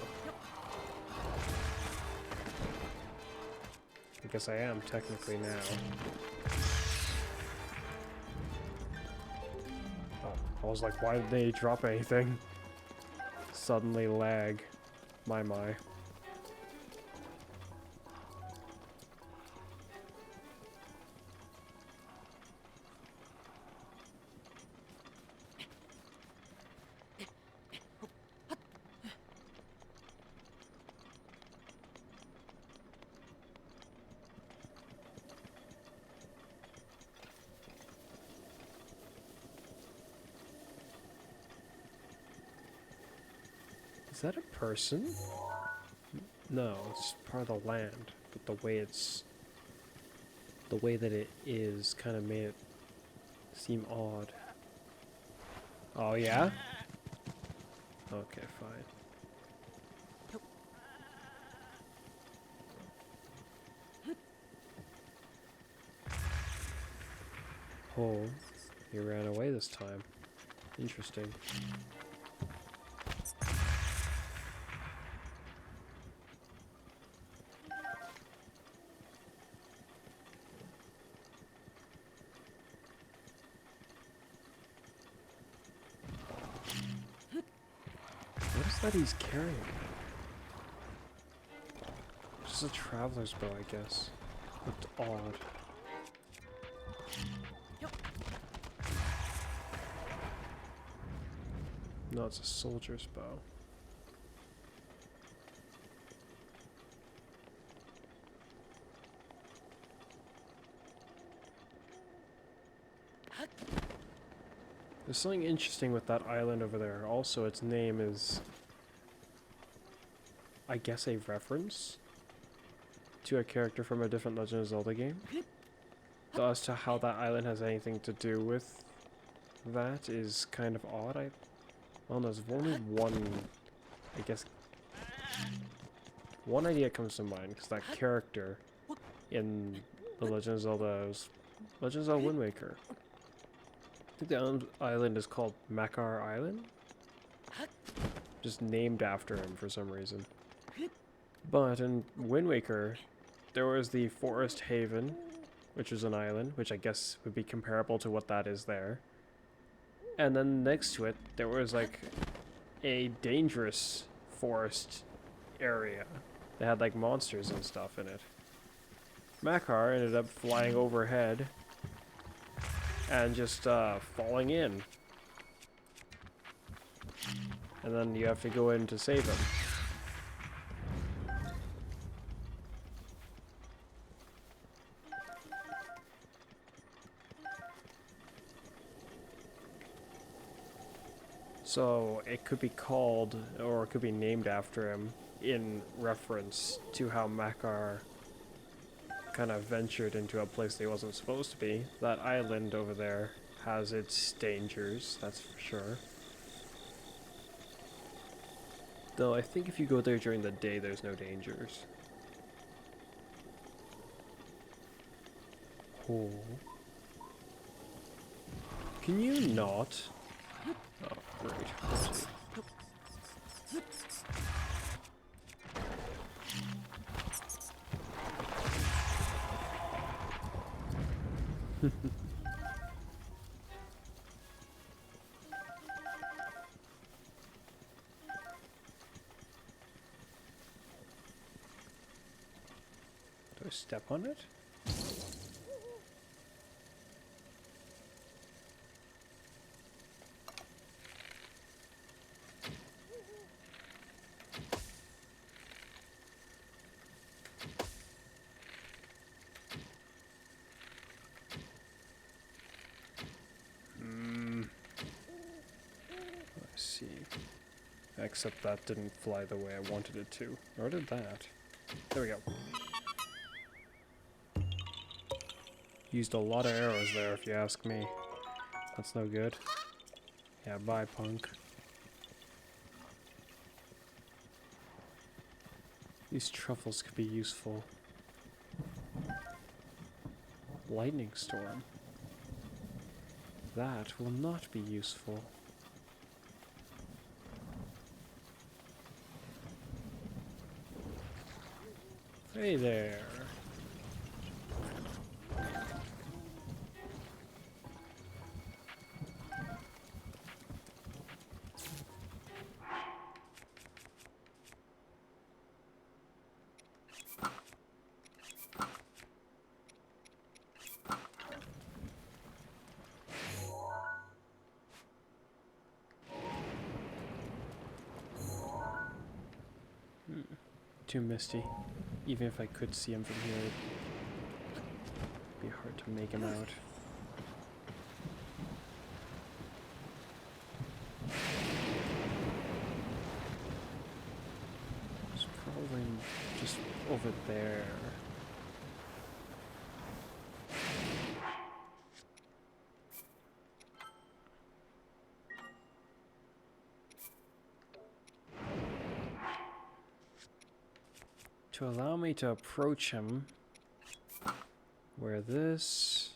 I guess I am technically now. Oh, I was like, why did they drop anything? Suddenly lag. My. Is that a person? No, it's part of the land, but the way that it is kind of made it seem odd. Oh yeah? Okay, fine. Oh, he ran away this time. Interesting. What he's carrying? Just a traveler's bow, I guess. Looked odd. No, it's a soldier's bow. There's something interesting with that island over there. Also, its name is, I guess, a reference to a character from a different Legend of Zelda game. Though as to how that island has anything to do with that is kind of odd. Well, there's only one, I guess, one idea comes to mind, because that character in the Legend of Zelda is Legend of Zelda Wind Waker. I think the island is called Makar Island? Just named after him for some reason. But in Wind Waker, there was the Forest Haven, which was an island, which I guess would be comparable to what that is there. And then next to it, there was like a dangerous forest area that had like monsters and stuff in it. Makar ended up flying overhead and just falling in. And then you have to go in to save him. So it could be called, or it could be named after him in reference to how Makar kind of ventured into a place that he wasn't supposed to be. That island over there has its dangers, that's for sure. Though I think if you go there during the day, there's no dangers. Oh. Can you not? Oh, great. Let's see. Do I step on it? Let's see. Except that didn't fly the way I wanted it to. Or did that? There we go. Used a lot of arrows there, if you ask me. That's no good. Yeah, bye, punk. These truffles could be useful. Lightning storm. That will not be useful. Hey there. Too misty. Even if I could see him from here, it'd be hard to make him out. It's probably just over there. To allow me to approach him, wear this.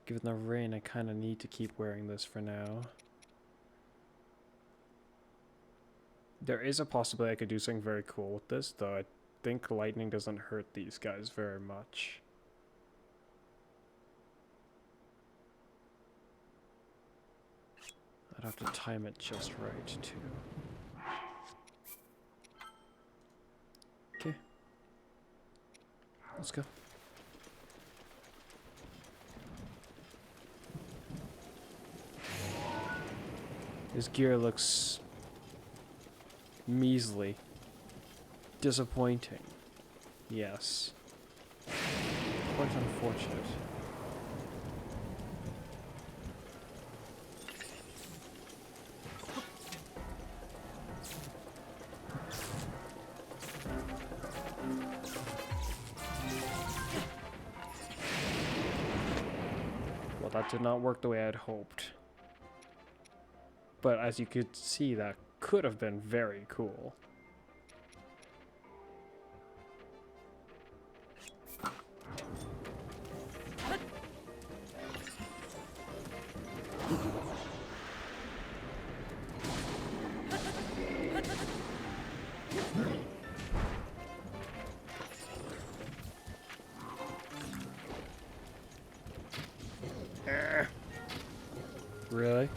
Given the rain, I kind of need to keep wearing this for now. There is a possibility I could do something very cool with this, though I think lightning doesn't hurt these guys very much. I'd have to time it just right, too. Let's go. His gear looks measly. Disappointing. Yes. Quite unfortunate. Well, that did not work the way I'd hoped. But as you could see, that could have been very cool. Really?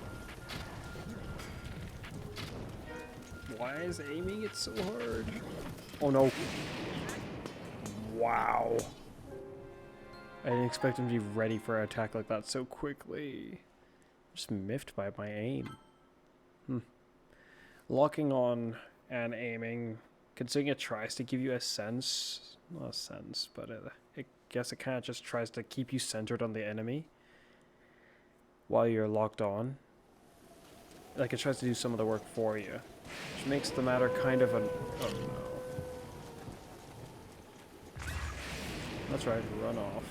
Why is aiming it so hard? Oh no. Wow. I didn't expect him to be ready for an attack like that so quickly. Just miffed by my aim. Locking on and aiming, considering it tries to give you a sense, not a sense, but I guess it kind of just tries to keep you centered on the enemy while you're locked on. Like it tries to do some of the work for you, which makes the matter kind of an... Oh no. That's right, run off.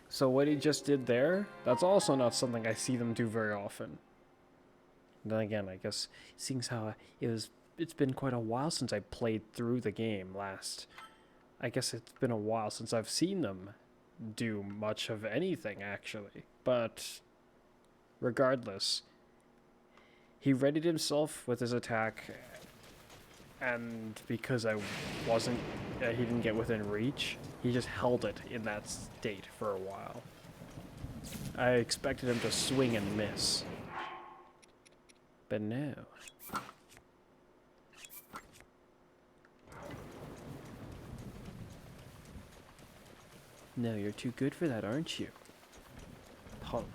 So what he just did there, that's also not something I see them do very often. Then again, I guess, seeing how it's been quite a while since I played through the game last. I guess it's been a while since I've seen them do much of anything, actually. But regardless, he readied himself with his attack, and because he didn't get within reach, he just held it in that state for a while. I expected him to swing and miss. But no. No, you're too good for that, aren't you? Punk.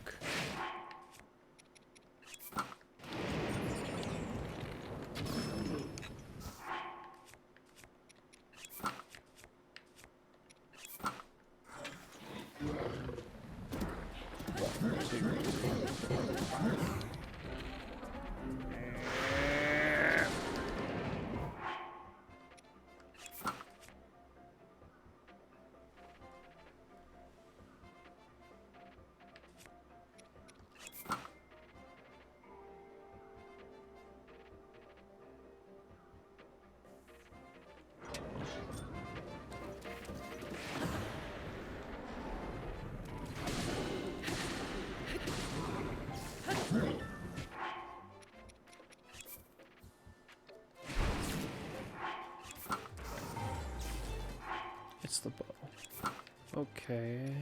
It's the bow. Okay.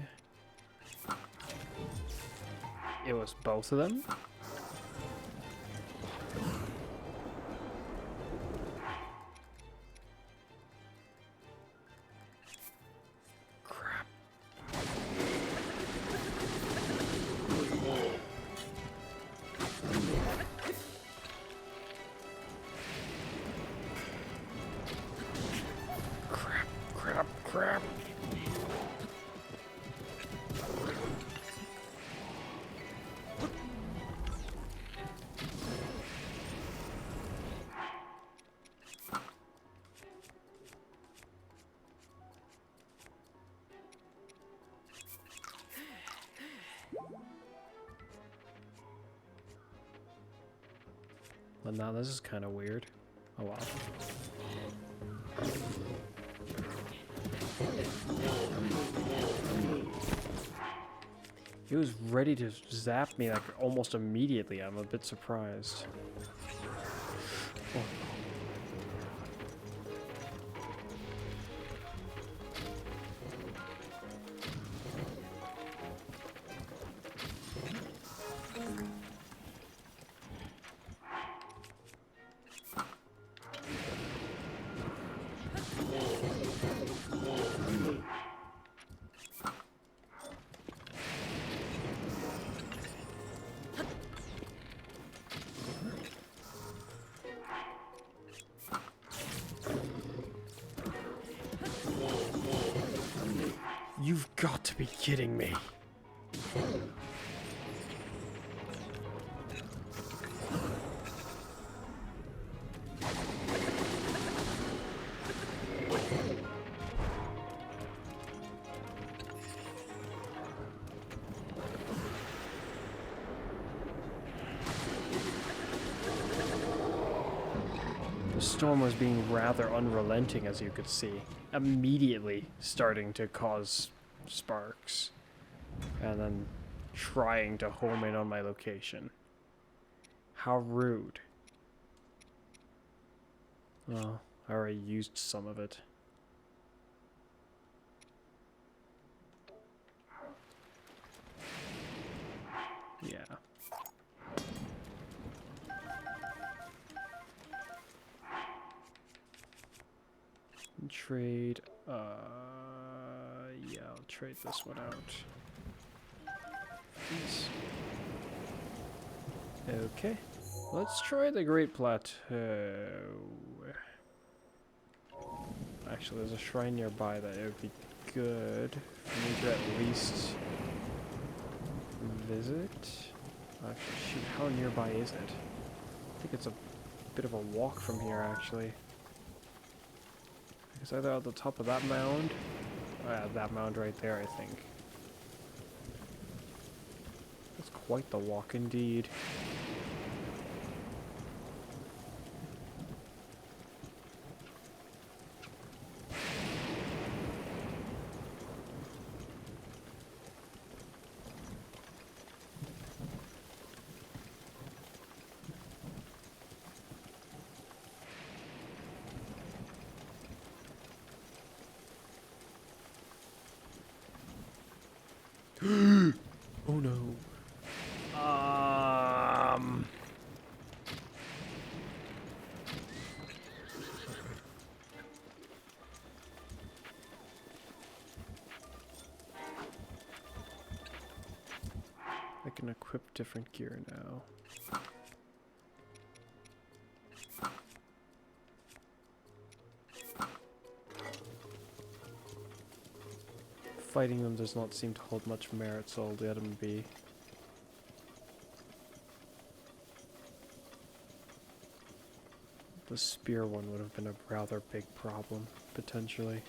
It was both of them? Crap. Crap. But now this is kind of weird. Oh wow. He was ready to zap me like almost immediately. I'm a bit surprised. Oh. You've got to be kidding me. The storm was being rather unrelenting, as you could see, immediately starting to cause sparks, and then trying to home in on my location. How rude. Oh, I already used some of it. Yeah. Trade, yeah, I'll trade this one out. Please. Okay, let's try the Great Plateau. Actually, there's a shrine nearby that it would be good for me to at least visit. Actually, shoot, how nearby is it? I think it's a bit of a walk from here, actually. It's either at the top of that mound, that mound right there, I think. That's quite the walk indeed. Oh no. I can equip different gear now. Fighting them does not seem to hold much merit, so I'll let them be. The spear one would have been a rather big problem, potentially.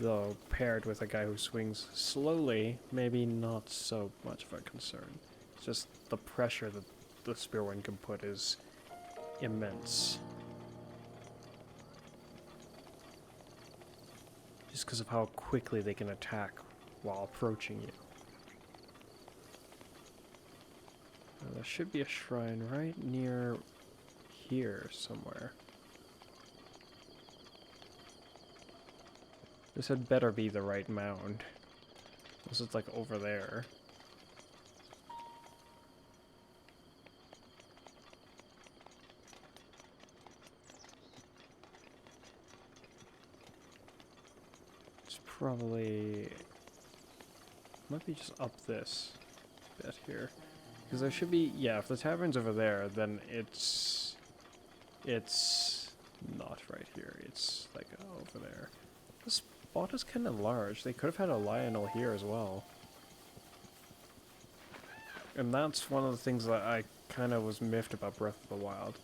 Though, paired with a guy who swings slowly, maybe not so much of a concern. It's just the pressure that the spear one can put is immense. Just because of how quickly they can attack while approaching you. There should be a shrine right near here somewhere. This had better be the right mound. Unless it's like over there. It's probably... might be just up this bit here. Because there should be... yeah, if the tavern's over there, then it's not right here. It's like over there. This spot is kind of large. They could have had a Lionel here as well. And that's one of the things that I kind of was miffed about Breath of the Wild.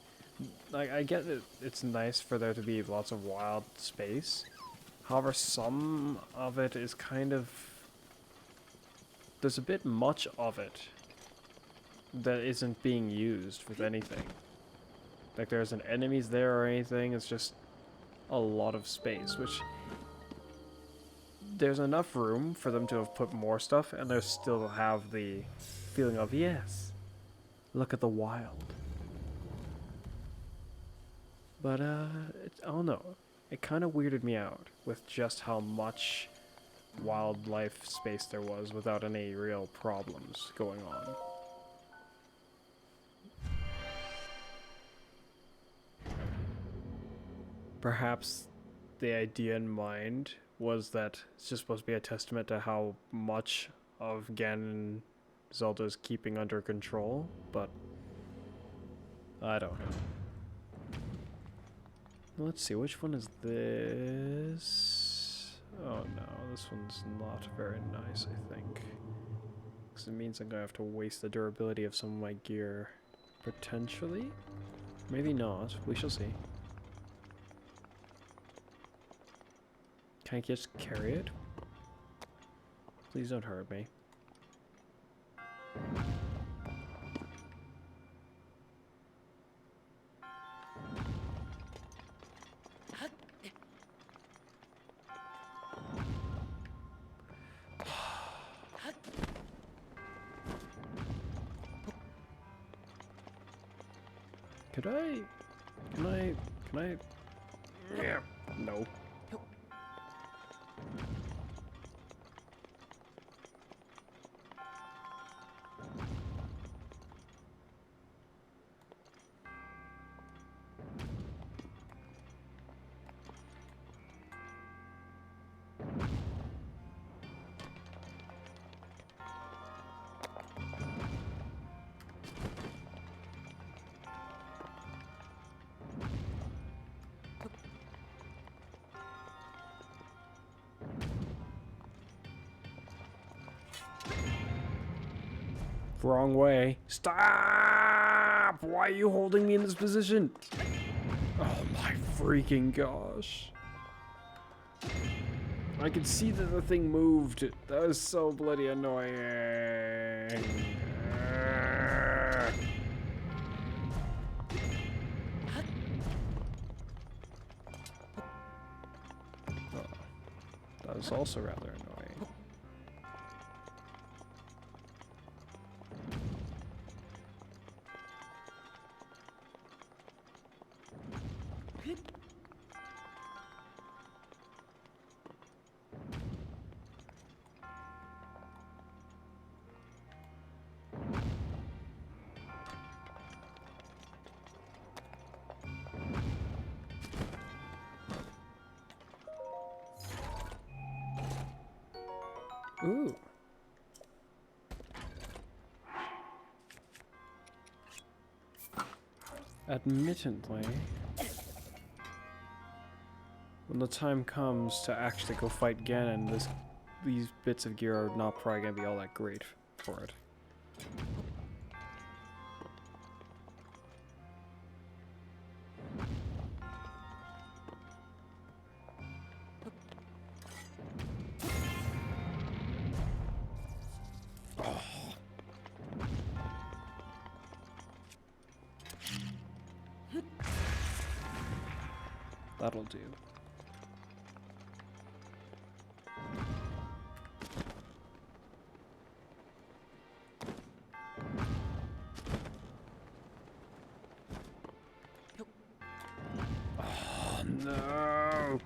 Like, I get that it's nice for there to be lots of wild space. However, some of it is kind of... there's a bit much of it that isn't being used with anything. like there isn't enemies there or anything. It's just a lot of space, which there's enough room for them to have put more stuff, and they still have the feeling of, yes, look at the wild. But I don't know. It kind of weirded me out with just how much wildlife space there was without any real problems going on. Perhaps the idea in mind was that it's just supposed to be a testament to how much of Ganon Zelda is keeping under control, but I don't know. Let's see, which one is this? Oh no, this one's not very nice, I think. Because it means I'm going to have to waste the durability of some of my gear. Potentially? Maybe not. We shall see. Can I just carry it? Please don't hurt me. Can I? Yeah. No. Wrong way. Stop! Why are you holding me in this position? Oh my freaking gosh. I could see that the thing moved. That was so bloody annoying. Oh, that was also rather annoying. Ooh. Admittedly, when the time comes to actually go fight Ganon, these bits of gear are not probably going to be all that great for it. That'll do. Oh no!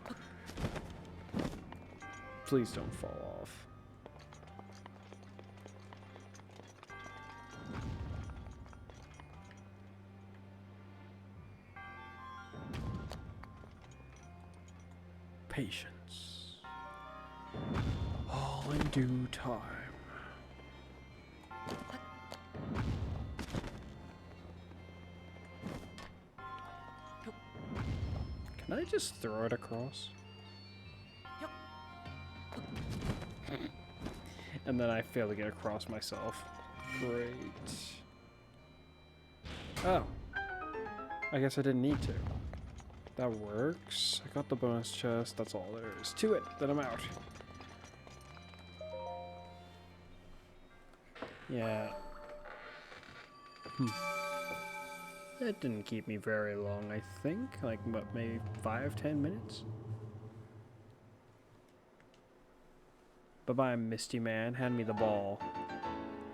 Please don't fall off. Patience. All in due time. Can I just throw it across? And then I fail to get across myself. Great. Oh. I guess I didn't need to. That works. I got the bonus chest. That's all there is to it. Then I'm out. Yeah. That didn't keep me very long, I think. Like, what, maybe 5-10 minutes? Bye-bye, Misty Man. Hand me the ball.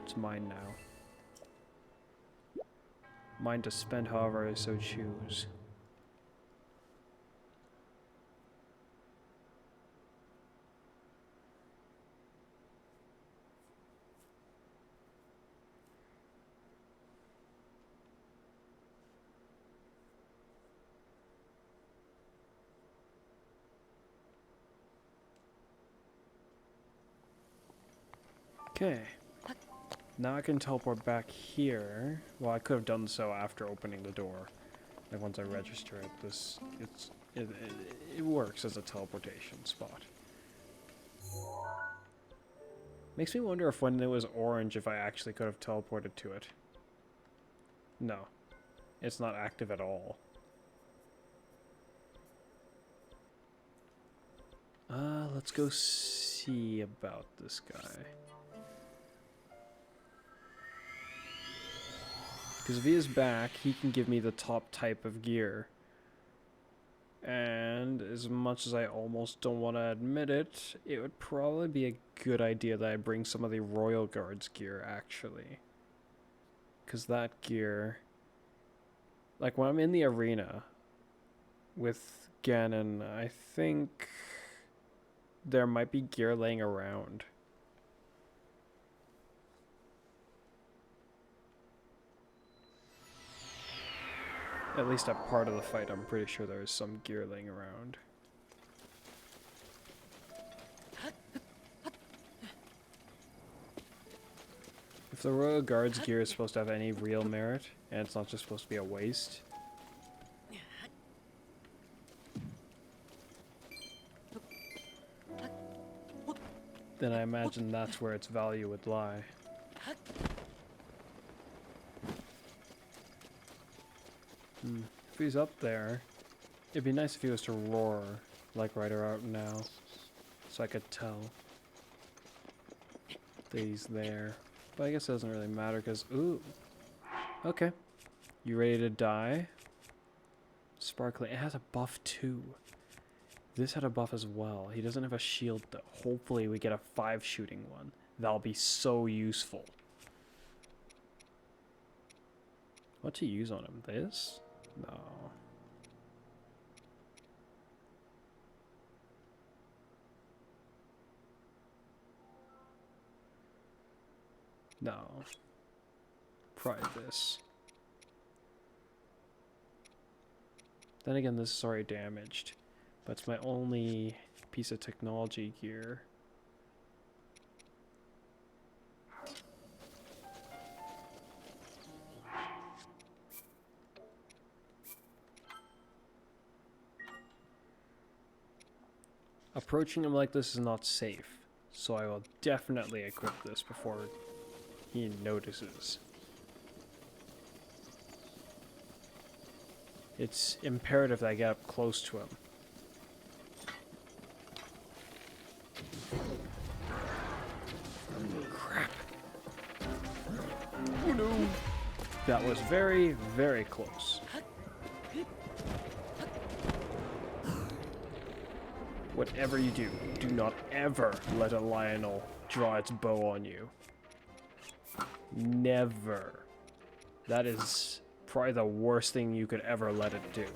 It's mine now. Mine to spend however I so choose. Okay. Now I can teleport back here. Well, I could have done so after opening the door. Like once I register it, it works as a teleportation spot. Makes me wonder if when it was orange, if I actually could have teleported to it. No. It's not active at all. Let's go see about this guy. Because if he is back, he can give me the top type of gear. And as much as I almost don't want to admit it, it would probably be a good idea that I bring some of the Royal Guard's gear, actually. Because that gear... Like, when I'm in the arena with Ganon, I think there might be gear laying around. At least at part of the fight, I'm pretty sure there is some gear laying around. If the Royal Guard's gear is supposed to have any real merit, and it's not just supposed to be a waste, then I imagine that's where its value would lie. If he's up there, it'd be nice if he was to roar, like right around now, so I could tell that he's there. But I guess it doesn't really matter, because, ooh, okay. You ready to die? Sparkly, it has a buff too. This had a buff as well. He doesn't have a shield though. Hopefully we get a 5 shooting one. That'll be so useful. What to use on him? This? No. No. Probably this. Then again, this is already damaged. But it's my only piece of technology gear. Approaching him like this is not safe, so I will definitely equip this before he notices. It's imperative that I get up close to him. Crap. Oh no! That was very, very close. Whatever you do, do not ever let a Lionel draw its bow on you. Never. That is probably the worst thing you could ever let it do.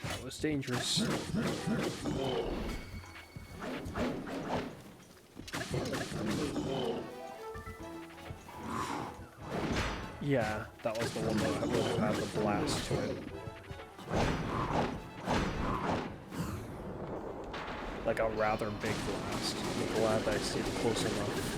That was dangerous. Yeah, that was the one that would have had the blast to it. Like a rather big blast. I'm glad that I stayed close enough.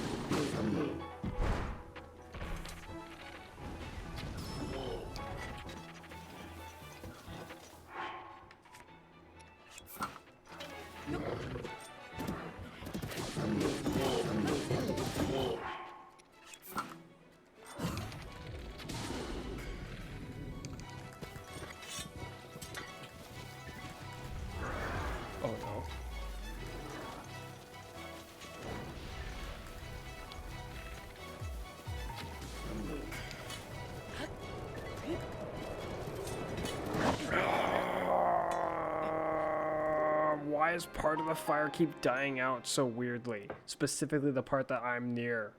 Why is part of the fire keep dying out so weirdly? Specifically the part that I'm near.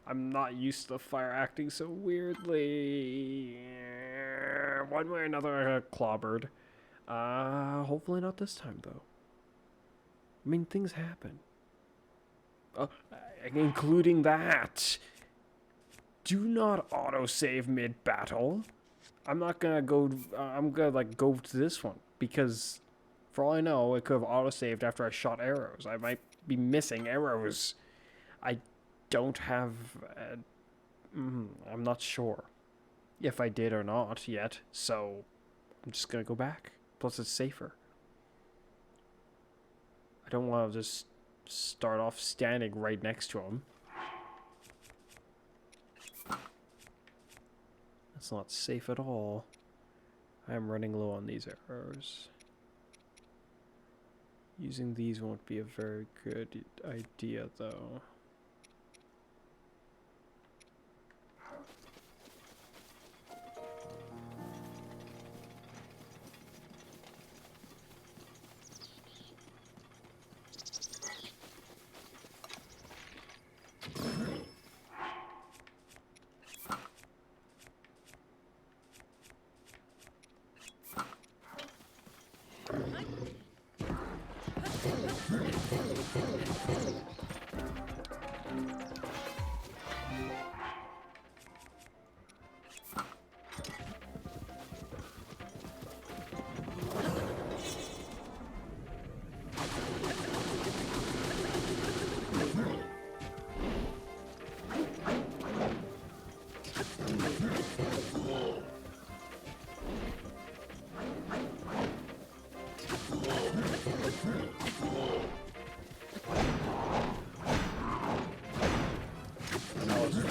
I'm not used to the fire acting so weirdly. One way or another, I got clobbered. Hopefully not this time, though. I mean, things happen. Including that. Do not autosave mid-battle. I'm not gonna go, I'm gonna, like, go to this one. Because, for all I know, it could have autosaved after I shot arrows. I might be missing arrows. I don't have, I'm not sure if I did or not yet. So, I'm just gonna go back. Plus, it's safer. I don't want to just start off standing right next to him. That's not safe at all. I am running low on these arrows. Using these won't be a very good idea, though.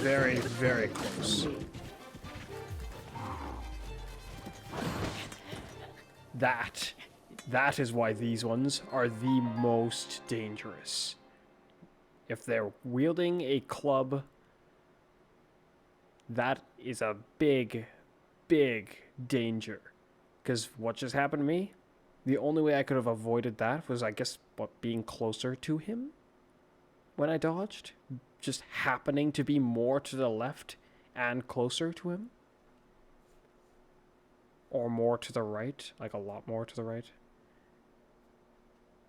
Very, very close. That is why these ones are the most dangerous. If they're wielding a club, that is a big, big danger. Because what just happened to me? The only way I could have avoided that was, I guess, being closer to him when I dodged. Just happening to be more to the left and closer to him. Or more to the right, like a lot more to the right.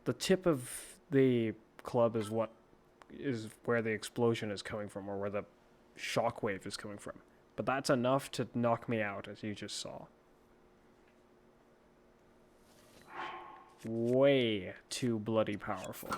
The tip of the club is where the explosion is coming from, or where the shockwave is coming from. But that's enough to knock me out, as you just saw. Way too bloody powerful.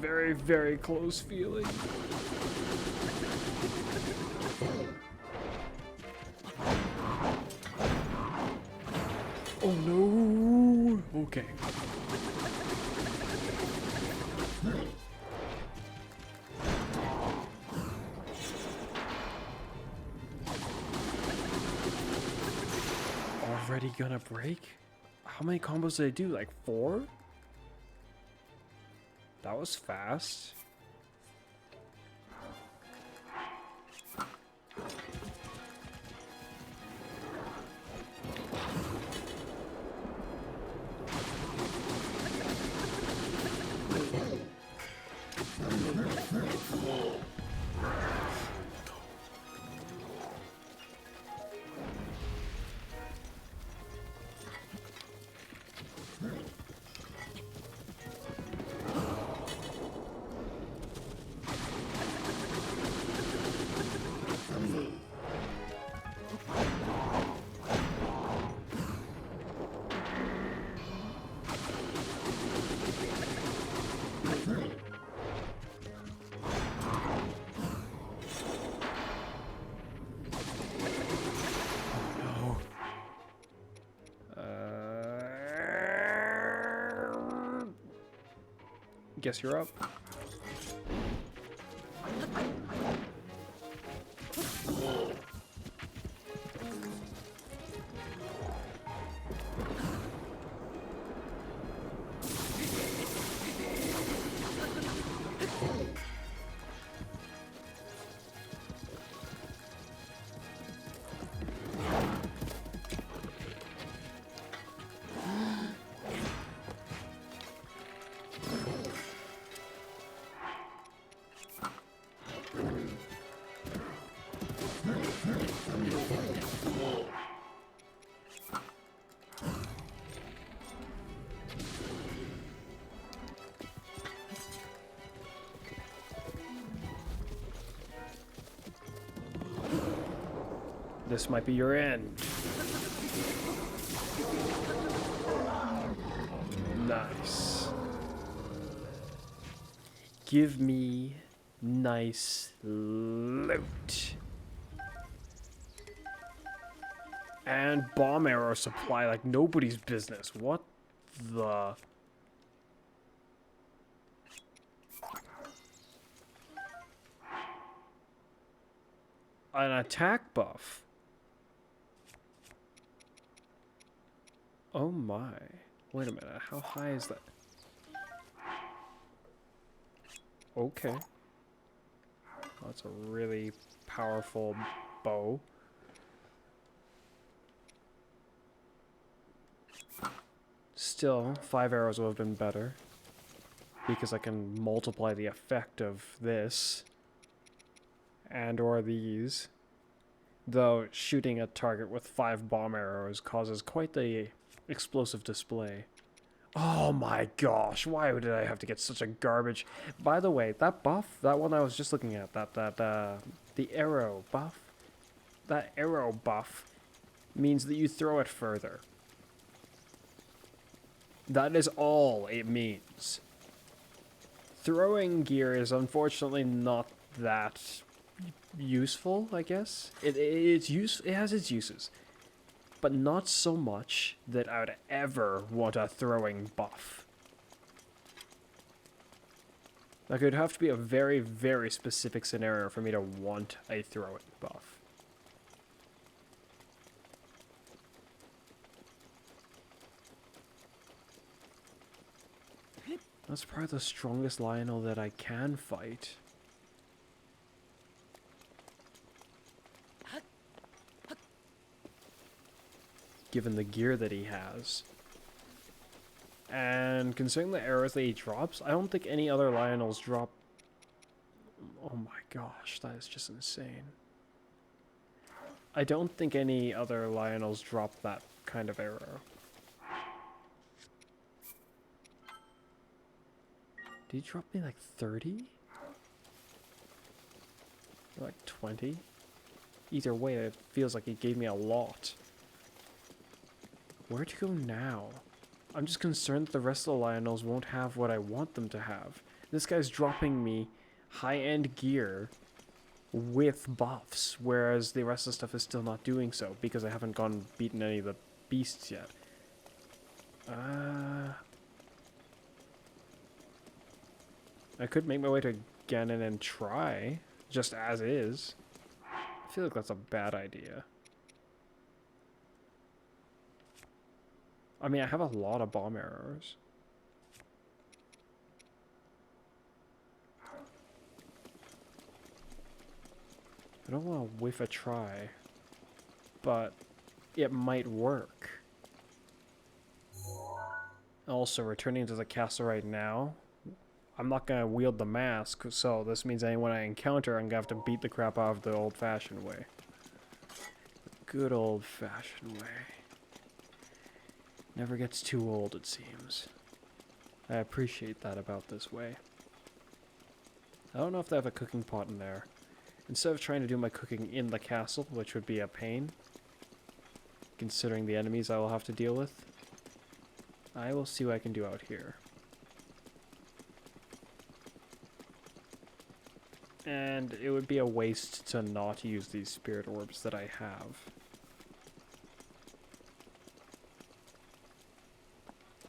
Very, very close feeling. Oh no! Okay. Already gonna break? How many combos did I do? Like 4? That was fast. guess you're up. This might be your end. Nice. Give me nice loot. And bomb arrow supply like nobody's business. What the... An attack buff. Oh my. Wait a minute. How high is that? Okay. That's a really powerful bow. Still, 5 arrows would have been better. Because I can multiply the effect of this. And or these. Though shooting a target with 5 bomb arrows causes quite the explosive display. Oh my gosh, why did I have to get such a garbage... By the way, that buff, that one I was just looking at, the arrow buff, that arrow buff means that you throw it further. That is all it means. Throwing gear is unfortunately not that useful, I guess. It has its uses. But not so much that I would ever want a throwing buff. Like, it would have to be a very, very specific scenario for me to want a throwing buff. That's probably the strongest Lionel that I can fight. Given the gear that he has. And considering the arrows that he drops, I don't think any other Lionels drop... Oh my gosh, that is just insane. I don't think any other Lionels drop that kind of arrow. Did he drop me like 30? Or like 20? Either way, it feels like he gave me a lot. Where'd you go now? I'm just concerned that the rest of the Lionels won't have what I want them to have. This guy's dropping me high-end gear with buffs, whereas the rest of the stuff is still not doing so, because I haven't gone and beaten any of the beasts yet. I could make my way to Ganon and try, just as is. I feel like that's a bad idea. I mean, I have a lot of bomb arrows. I don't want to whiff a try, but it might work. Also, returning to the castle right now, I'm not going to wield the mask, so this means anyone I encounter, I'm going to have to beat the crap out of the old-fashioned way. The good old-fashioned way. Never gets too old, it seems. I appreciate that about this way. I don't know if they have a cooking pot in there. Instead of trying to do my cooking in the castle, which would be a pain, considering the enemies I will have to deal with, I will see what I can do out here. And it would be a waste to not use these spirit orbs that I have.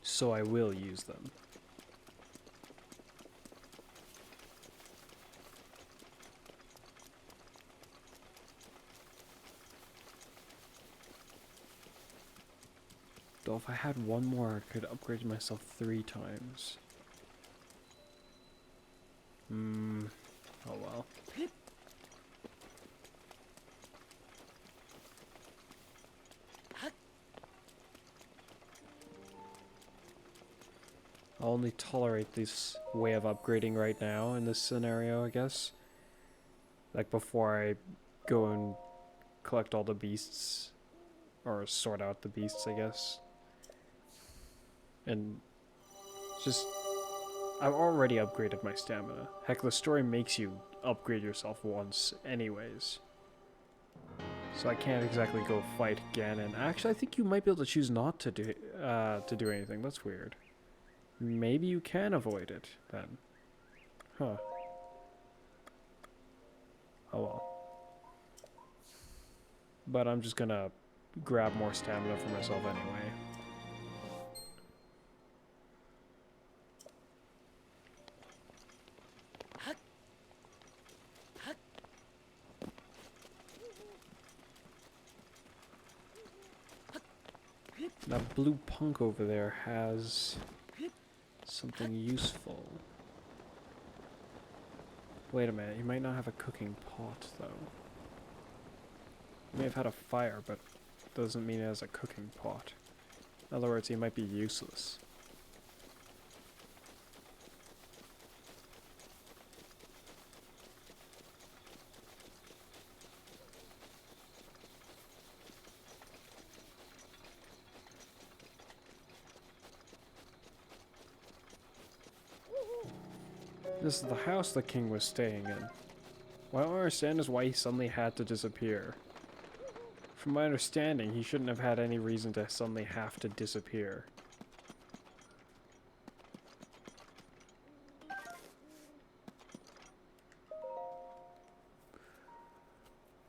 So I will use them. Though if I had one more, I could upgrade myself 3 times. Oh well. I'll only tolerate this way of upgrading right now in this scenario, I guess. Like before I go and collect all the beasts. Or sort out the beasts, I guess. And just... I've already upgraded my stamina. Heck, the story makes you upgrade yourself once anyways. So I can't exactly go fight again. And actually, I think you might be able to choose not to do anything. That's weird. Maybe you can avoid it, then. Huh. Oh well. But I'm just gonna grab more stamina for myself anyway. That blue punk over there has something useful. Wait a minute, he might not have a cooking pot, though. He may have had a fire, but doesn't mean it has a cooking pot. In other words, he might be useless. This is the house the king was staying in. What I don't understand is why he suddenly had to disappear. From my understanding, he shouldn't have had any reason to suddenly have to disappear.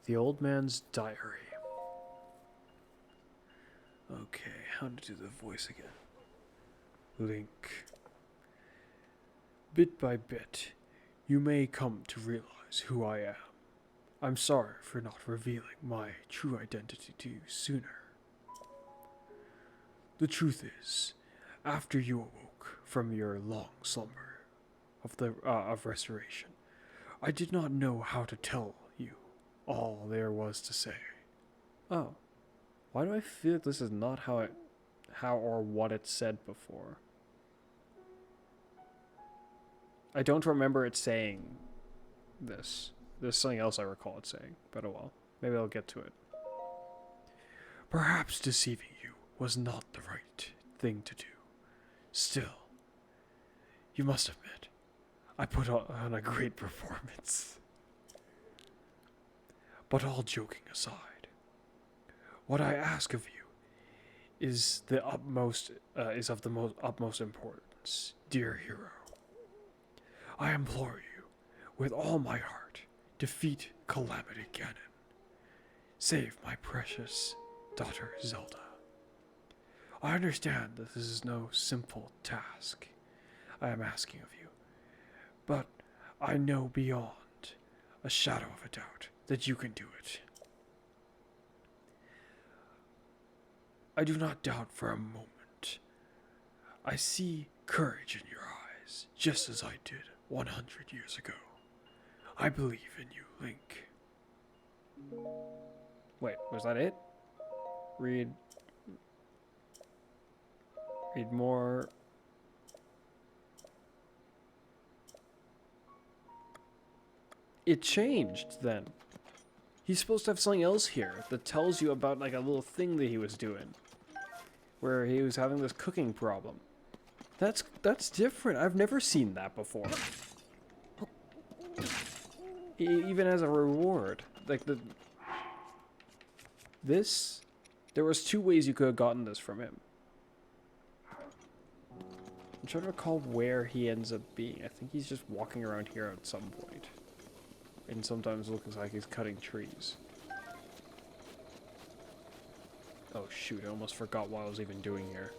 The old man's diary. Okay, how to do the voice again. Link. Bit by bit, you may come to realize who I am. I'm sorry for not revealing my true identity to you sooner. The truth is, after you awoke from your long slumber of restoration, I did not know how to tell you all there was to say. Oh, why do I feel like this is not how or what it said before? I don't remember it saying this. There's something else I recall it saying, but oh well. Maybe I'll get to it. Perhaps deceiving you was not the right thing to do. Still, you must admit, I put on a great performance. But all joking aside, what I ask of you is of the utmost importance, dear hero. I implore you, with all my heart, defeat Calamity Ganon. Save my precious daughter Zelda. I understand that this is no simple task I am asking of you, but I know beyond a shadow of a doubt that you can do it. I do not doubt for a moment. I see courage in your eyes, just as I did 100 years ago. I believe in you, Link. Wait, was that it? Read more. It changed then. He's supposed to have something else here that tells you about like a little thing that he was doing. Where he was having this cooking problem. That's different. I've never seen that before. Even as a reward. Like there was 2 ways you could have gotten this from him. I'm trying to recall where he ends up being. I think he's just walking around here at some point. And sometimes it looks like he's cutting trees. Oh shoot, I almost forgot what I was even doing here.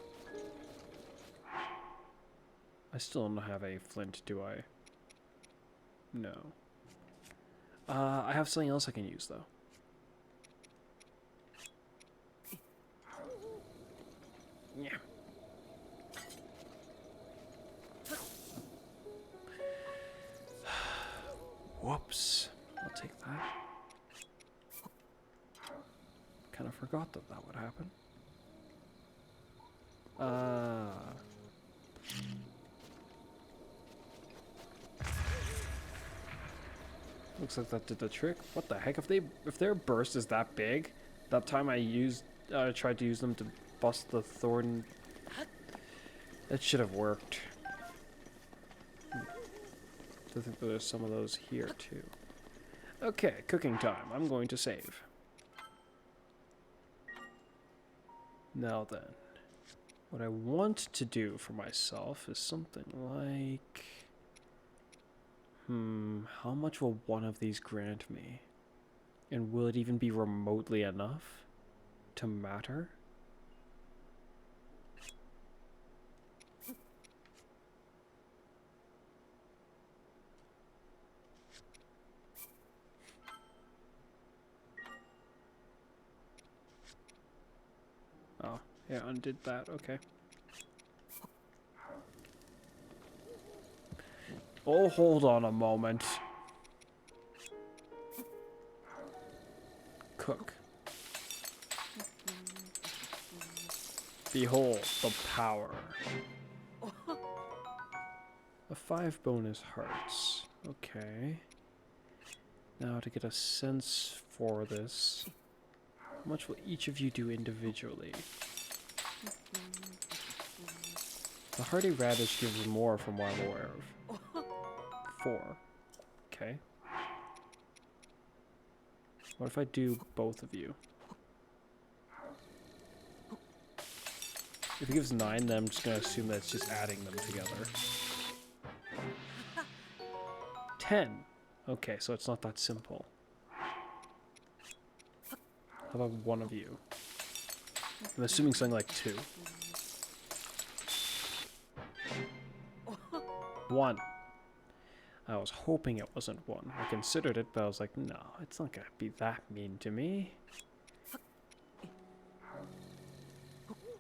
I still don't have a flint, do I? No. I have something else I can use, though. Yeah. Whoops. I'll take that. Kind of forgot that that would happen. Looks like that did the trick. What the heck? If their burst is that big, that time I tried to use them to bust the thorn. That should have worked. I think there's some of those here too. Okay, cooking time. I'm going to save. Now then, what I want to do for myself is something like... how much will one of these grant me? And will it even be remotely enough to matter? Oh, yeah, undid that, okay. Oh, hold on a moment. Cook. Behold the power. A 5 bonus hearts. Okay. Now to get a sense for this, how much will each of you do individually? The hearty radish gives more from what I'm aware of. 4. Okay. What if I do both of you? If it gives 9, then I'm just going to assume that it's just adding them together. 10. Okay, so it's not that simple. How about one of you? I'm assuming something like 2. 1. I was hoping it wasn't 1. I considered it, but I was like, no, it's not going to be that mean to me.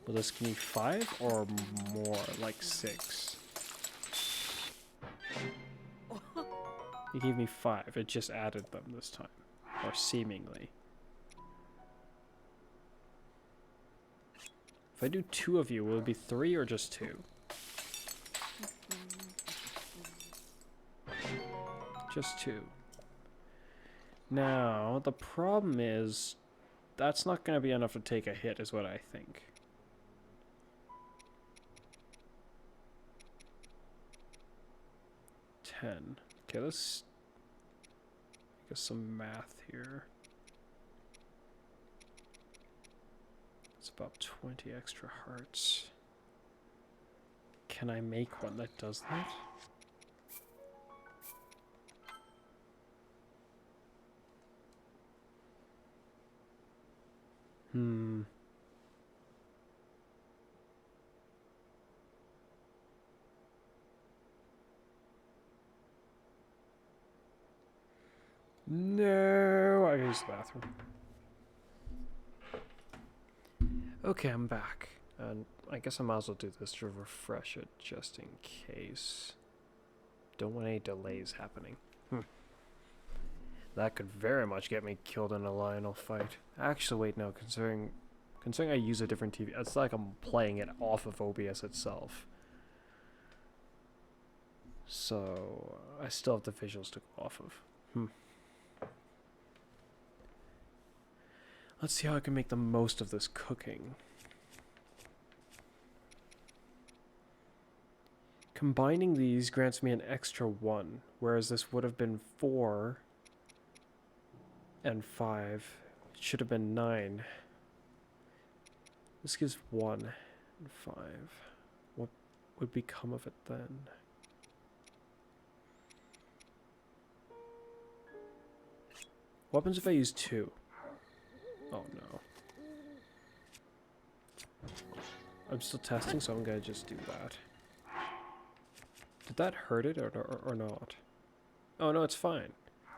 Will this give me 5 or more, like 6? It gave me 5. It just added them this time. Or seemingly. If I do 2 of you, will it be 3 or just 2? Just 2. Now, the problem is, that's not going to be enough to take a hit, is what I think. Okay, let's get some math here. It's about 20 extra hearts. Can I make one that does that? No, I used the bathroom. Okay, I'm back. And I guess I might as well do this to refresh it just in case. Don't want any delays happening. That could very much get me killed in a Lionel fight. Actually, wait, no, considering I use a different TV, it's like I'm playing it off of OBS itself. So, I still have the visuals to go off of. Let's see how I can make the most of this cooking. Combining these grants me an extra 1, whereas this would have been 4 and 5. It should have been 9. This gives 1 and 5. What would become of it then? What happens if I use 2? Oh no. I'm still testing, so I'm gonna just do that. Did that hurt it or not? Oh no, it's fine.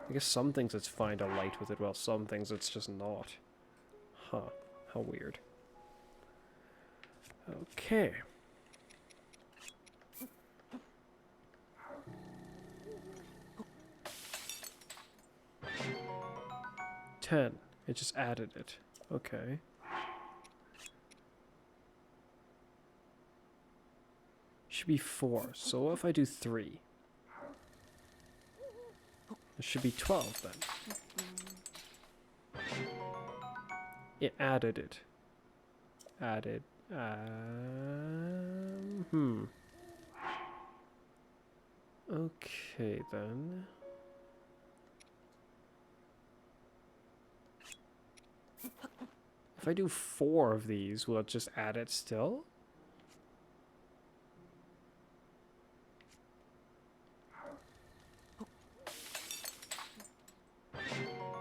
I guess some things it's fine to light with it, while some things it's just not. Huh. How weird. Okay. $10. It just added it. Okay. Should be 4. So what if I do 3? It should be 12 then. It added it. Added. Okay then. If I do 4 of these, will it just add it still?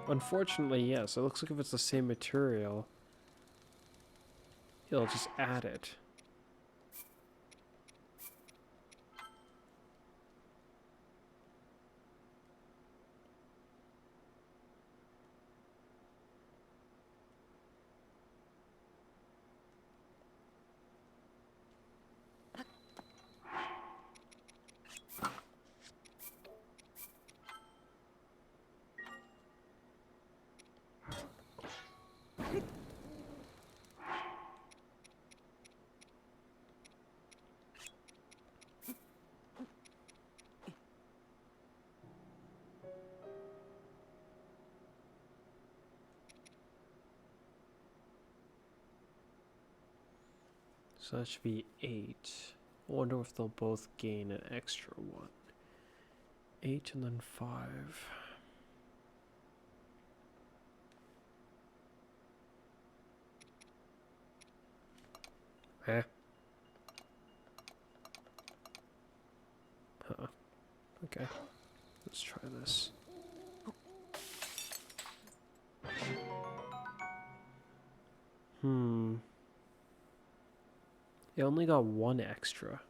Unfortunately, yes. It looks like if it's the same material, it'll just add it. So that should be 8. I wonder if they'll both gain an extra 1. 8 and then 5. Eh. Huh. Okay. Let's try this. It only got 1 extra.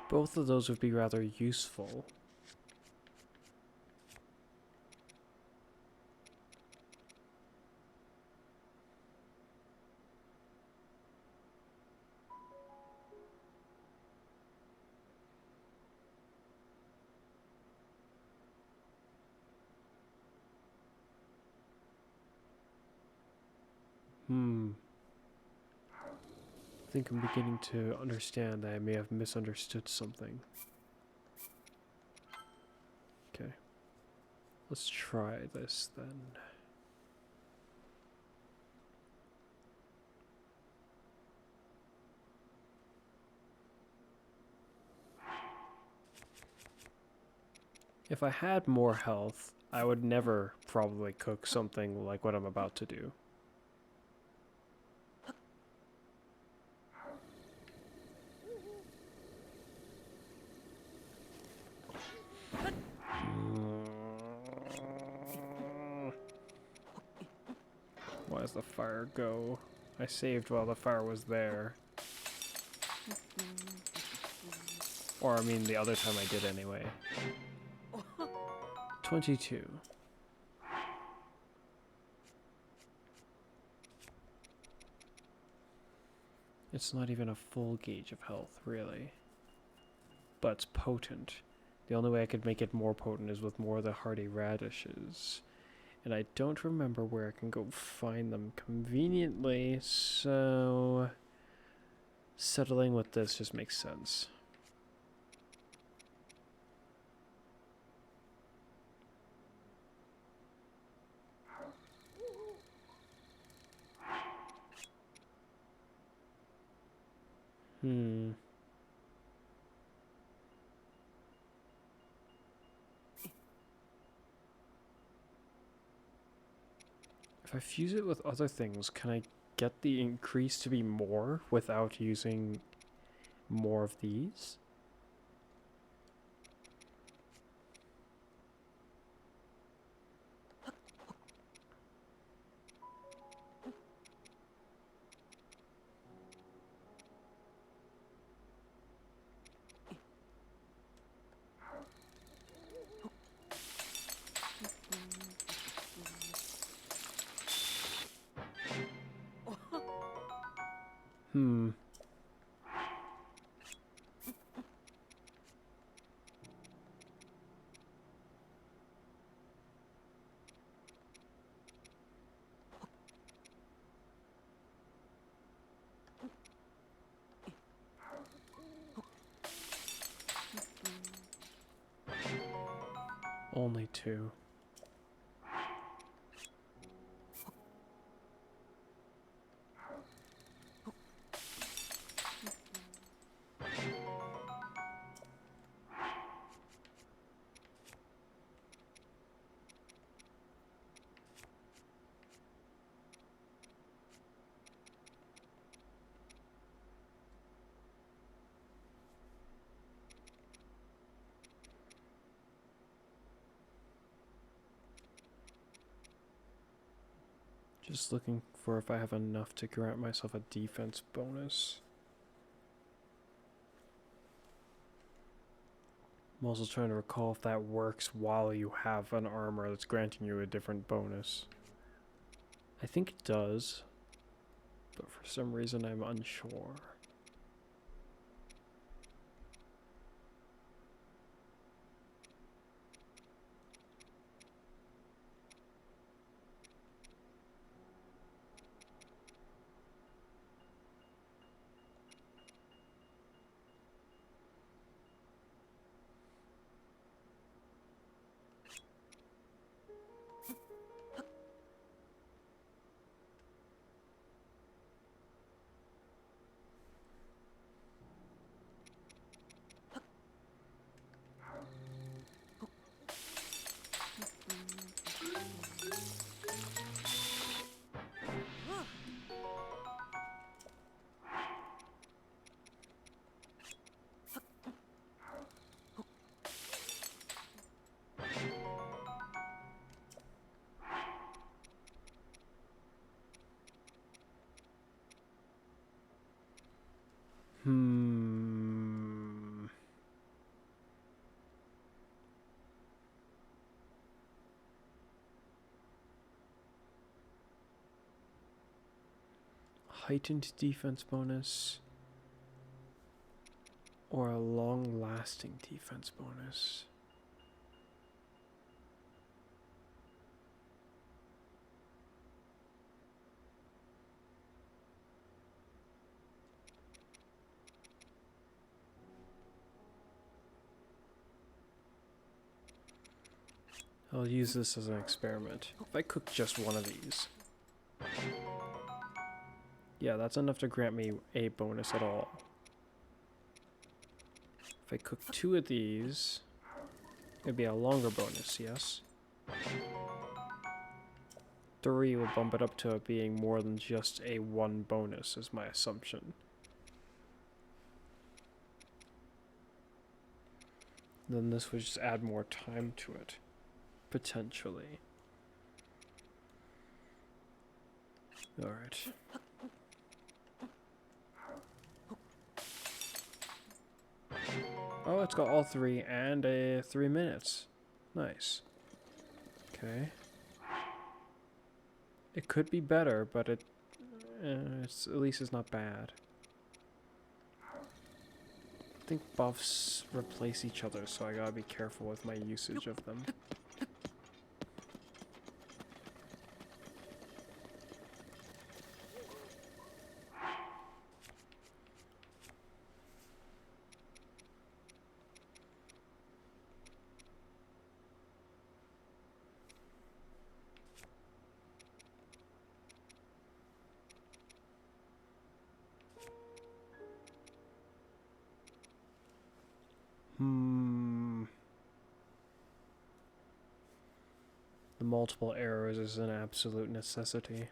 Both of those would be rather useful. I think I'm beginning to understand that I may have misunderstood something. Okay. Let's try this then. If I had more health, I would never probably cook something like what I'm about to do. Why does the fire go? I saved while the fire was there. Or, I mean, the other time I did anyway. 22. It's not even a full gauge of health, really. But it's potent. The only way I could make it more potent is with more of the hardy radishes. And I don't remember where I can go find them conveniently, so settling with this just makes sense. If I fuse it with other things, can I get the increase to be more without using more of these? Hmm. Only 2. Just looking for if I have enough to grant myself a defense bonus. I'm also trying to recall if that works while you have an armor that's granting you a different bonus. I think it does, but for some reason I'm unsure. Heightened defense bonus or a long-lasting defense bonus. I'll use this as an experiment. If I cook just one of these. Yeah, that's enough to grant me a bonus at all. If I cook 2 of these, it'd be a longer bonus, yes? 3 will bump it up to it being more than just a 1 bonus, is my assumption. Then this would just add more time to it. Potentially. Alright. Oh, it's got all 3 and 3 minutes. Nice. Okay. It could be better, but it's at least it's not bad. I think buffs replace each other, so I gotta be careful with my usage of them. The multiple arrows is an absolute necessity.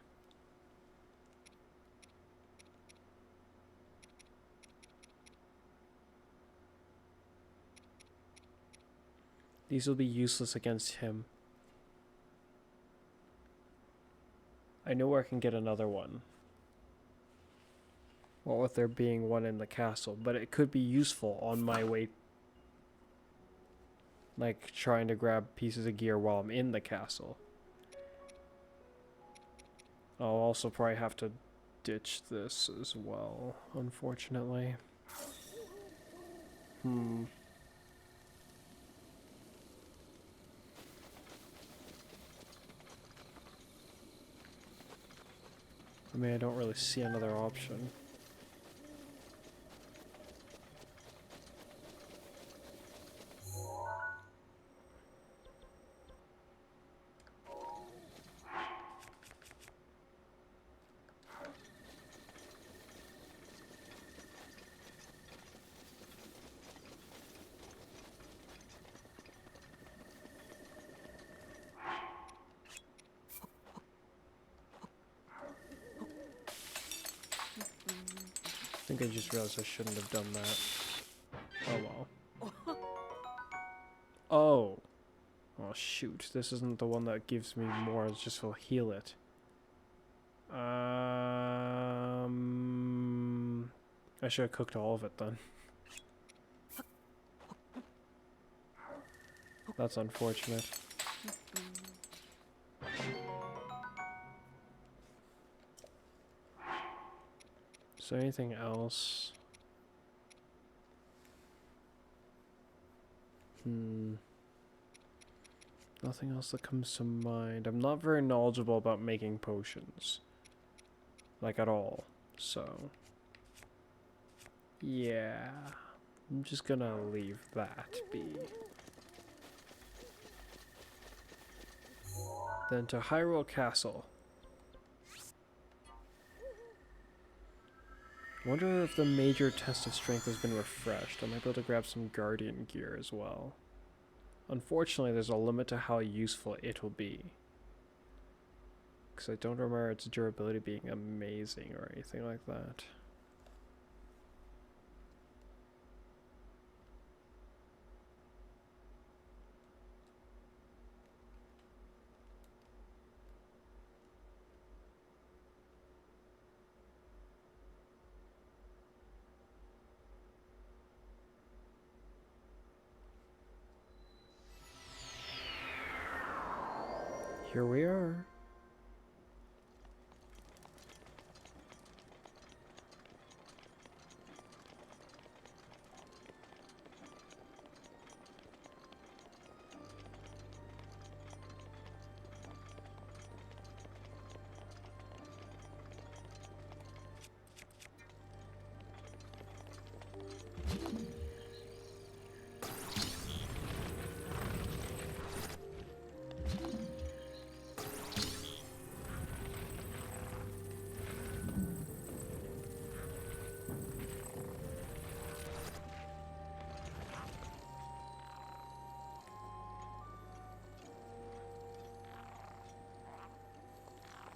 These will be useless against him. I know where I can get another one. Well, with there being one in the castle, but it could be useful on my way. Like, trying to grab pieces of gear while I'm in the castle. I'll also probably have to ditch this as well, unfortunately. I mean, I don't really see another option. I think I just realized I shouldn't have done that. Oh well. Oh! Oh shoot, this isn't the one that gives me more, it's just will heal it. I should have cooked all of it then. That's unfortunate. Is there anything else? Nothing else that comes to mind. I'm not very knowledgeable about making potions. Like at all. So. Yeah. I'm just gonna leave that be. Then to Hyrule Castle. I wonder if the major test of strength has been refreshed. I might be able to grab some guardian gear as well. Unfortunately, there's a limit to how useful it will be. Because I don't remember its durability being amazing or anything like that. Here we are.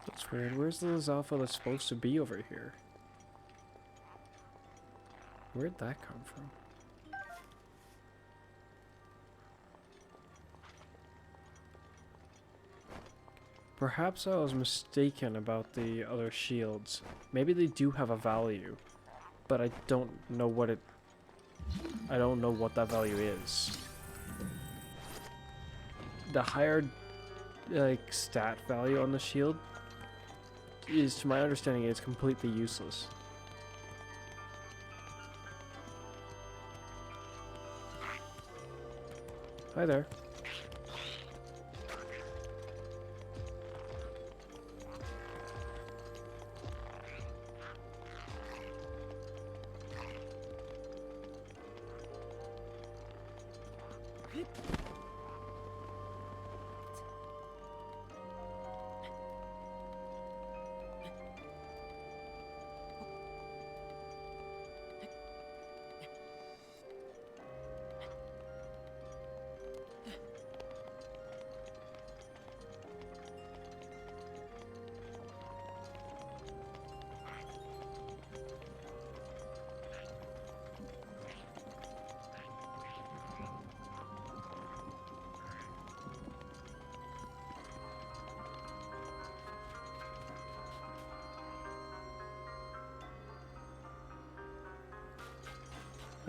That's weird. Where's the Zalfa that's supposed to be over here? Where'd that come from? Perhaps I was mistaken about the other shields. Maybe they do have a value, but I don't know what it... I don't know what that value is. The higher, like, stat value on the shield is, to my understanding, it's completely useless. Hi there.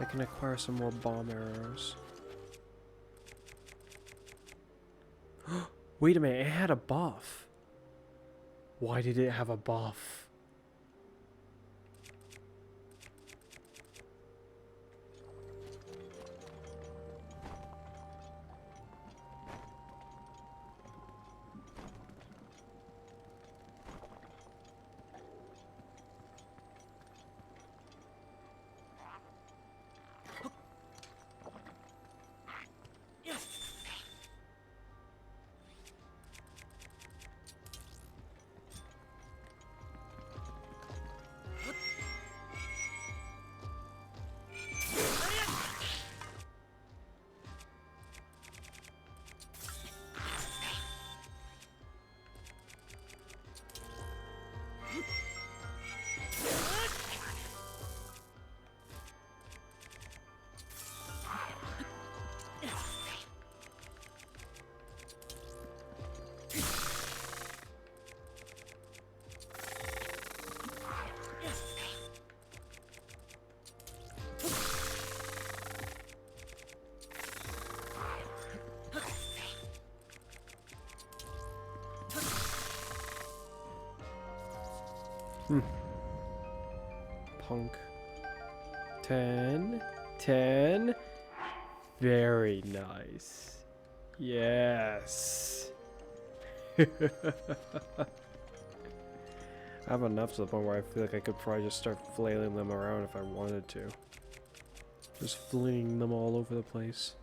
I can acquire some more bomb arrows. Wait a minute, it had a buff. Why did it have a buff? Punk. 10. 10. Very nice. Yes. I have enough to the point where I feel like I could probably just start flailing them around if I wanted to. Just flinging them all over the place.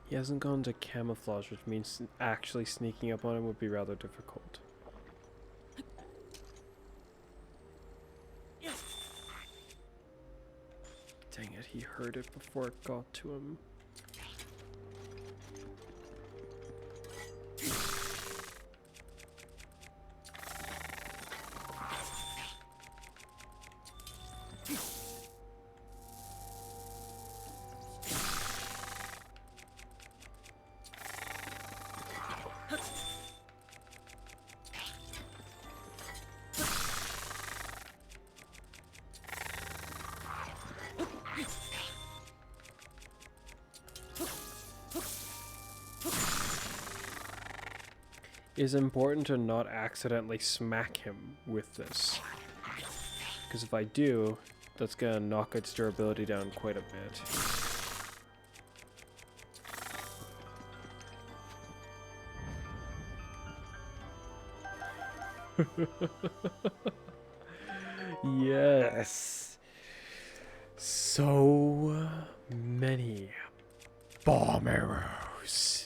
He hasn't gone to camouflage, which means actually sneaking up on him would be rather difficult. Dang it, he heard it before it got to him. It's important to not accidentally smack him with this, because if I do, that's gonna knock its durability down quite a bit. Yes, so many bomb arrows.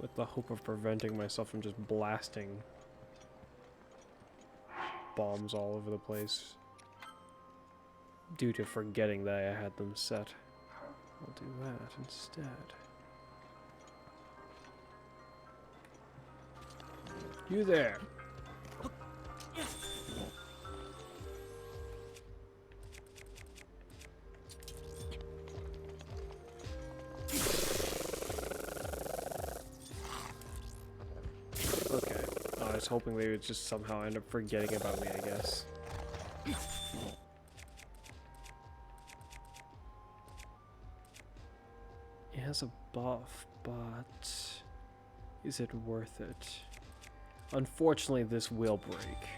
With the hope of preventing myself from just blasting bombs all over the place due to forgetting that I had them set. I'll do that instead. You there! I was hoping they would just somehow end up forgetting about me, I guess. It has a buff, but is it worth it? Unfortunately, this will break.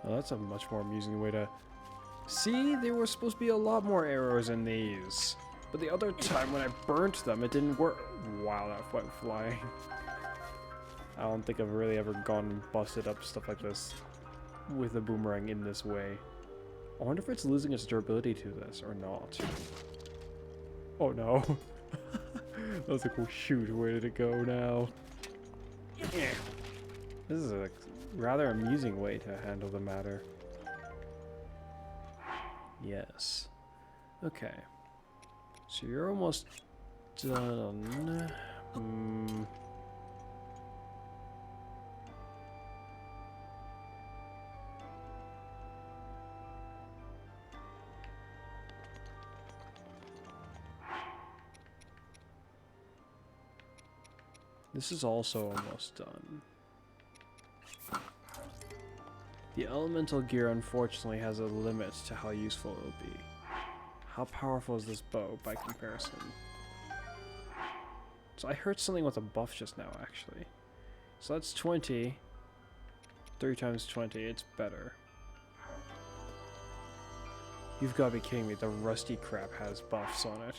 Well, that's a much more amusing way to... See, there were supposed to be a lot more arrows in these. But the other time when I burnt them, it didn't work. Wow, that went flying. I don't think I've really ever gone and busted up stuff like this with a boomerang in this way. I wonder if it's losing its durability to this or not. Oh no. That was like, oh shoot, where did it go now? This is a rather amusing way to handle the matter. Yes. Okay. So you're almost done. This is also almost done. The elemental gear unfortunately has a limit to how useful it will be. How powerful is this bow by comparison? So I heard something with a buff just now, actually. So that's 20. 3 times 20, it's better. You've got to be kidding me, the rusty crap has buffs on it.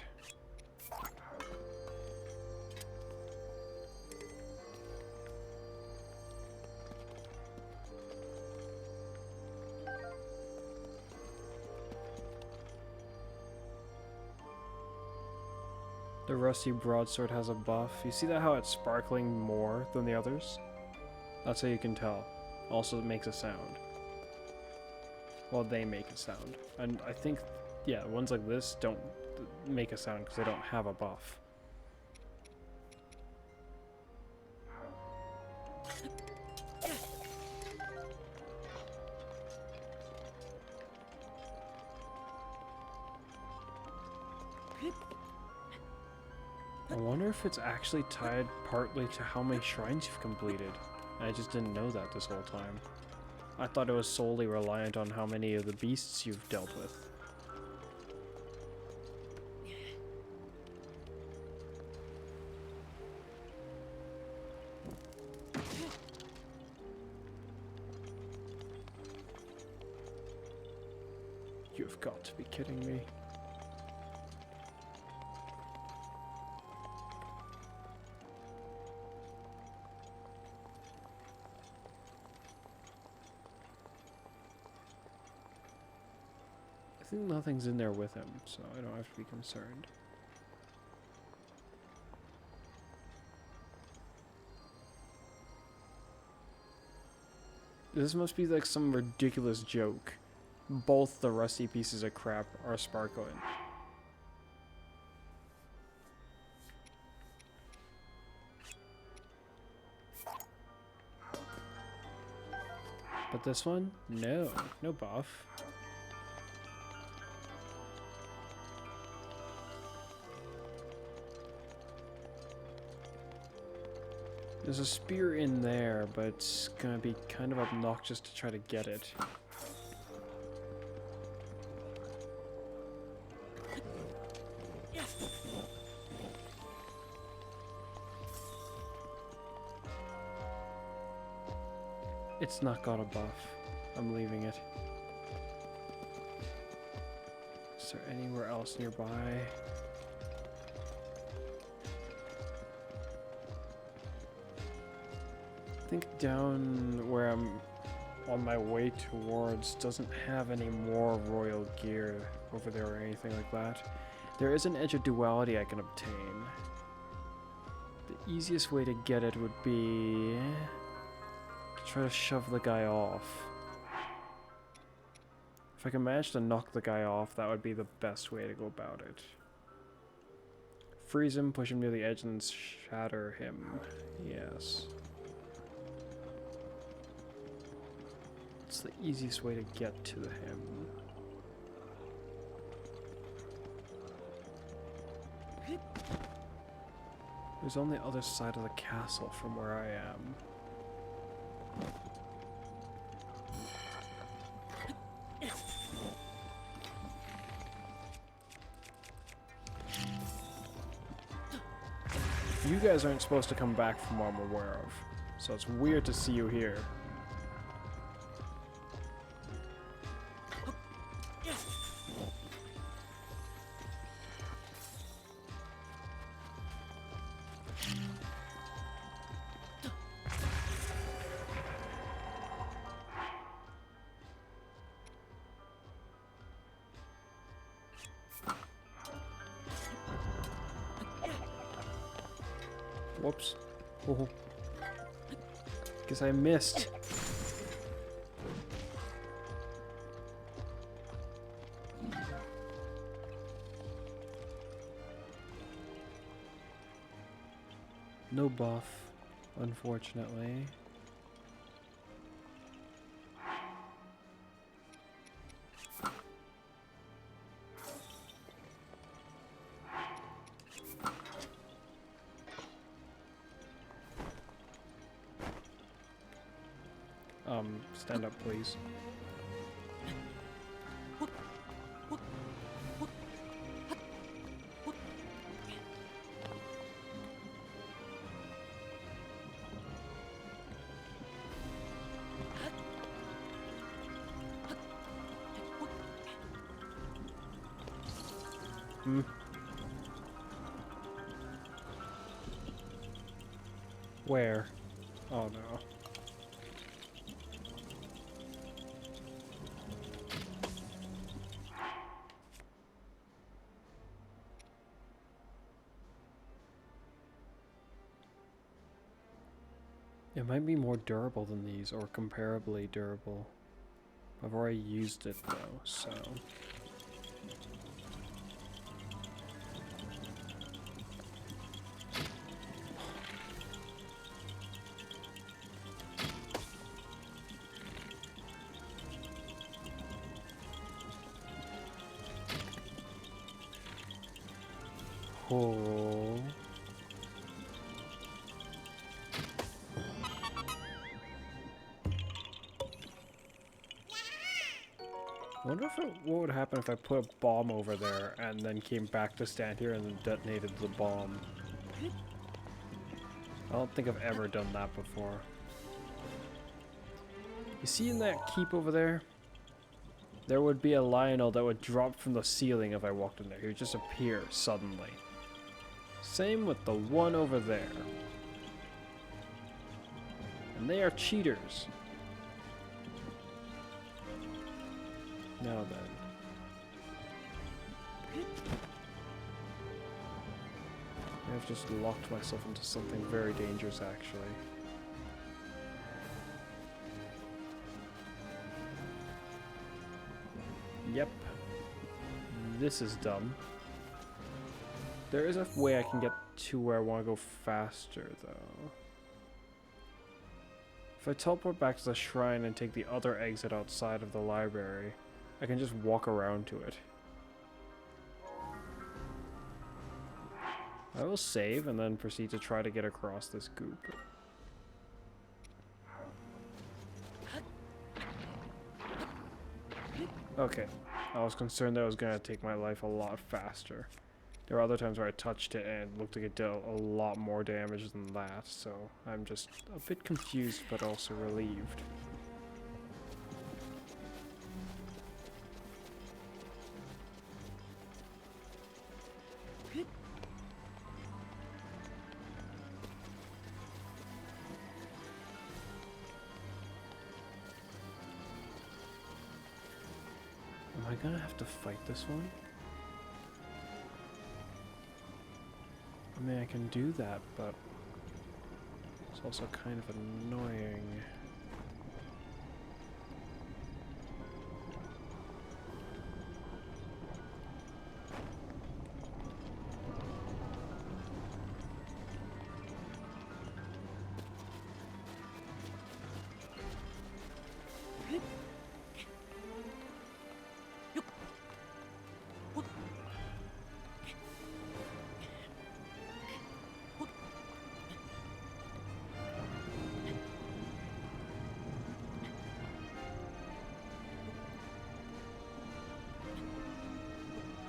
The rusty broadsword has a buff. You see that how it's sparkling more than the others? That's how you can tell. Also, it makes a sound. Well, they make a sound. And I think, yeah, ones like this don't make a sound because they don't have a buff. I wonder if it's actually tied partly to how many shrines you've completed. I just didn't know that this whole time. I thought it was solely reliant on how many of the beasts you've dealt with. You've got to be kidding me. I think nothing's in there with him, so I don't have to be concerned. This must be like some ridiculous joke. Both the rusty pieces of crap are sparkling. But this one? No. No buff. There's a spear in there, but it's gonna be kind of obnoxious to try to get it. It's not got a buff. I'm leaving it. Is there anywhere else nearby? I think down where I'm on my way towards doesn't have any more royal gear over there or anything like that. There is an edge of duality I can obtain. The easiest way to get it would be to try to shove the guy off. If I can manage to knock the guy off, that would be the best way to go about it. Freeze him, push him near the edge, and shatter him. Yes. It's the easiest way to get to him. He's on the other side of the castle from where I am. You guys aren't supposed to come back from what I'm aware of, so it's weird to see you here. Whoops. Oh. Guess I missed. No buff, unfortunately. Stand up, please. Hmm. Where? Oh no. It might be more durable than these, or comparably durable. I've already used it though, so... Oh. I wonder if what would happen if I put a bomb over there and then came back to stand here and then detonated the bomb. I don't think I've ever done that before. You see in that keep over there? There would be a Lionel that would drop from the ceiling if I walked in there. He would just appear suddenly. Same with the one over there. And they are cheaters. Now then. I've just locked myself into something very dangerous, actually. Yep. This is dumb. There is a way I can get to where I want to go faster, though. If I teleport back to the shrine and take the other exit outside of the library, I can just walk around to it. I will save and then proceed to try to get across this goop. Okay, I was concerned that I was going to take my life a lot faster. There were other times where I touched it and it looked like it dealt a lot more damage than that, so I'm just a bit confused but also relieved. Am I gonna have to fight this one? I mean, I can do that, but it's also kind of annoying.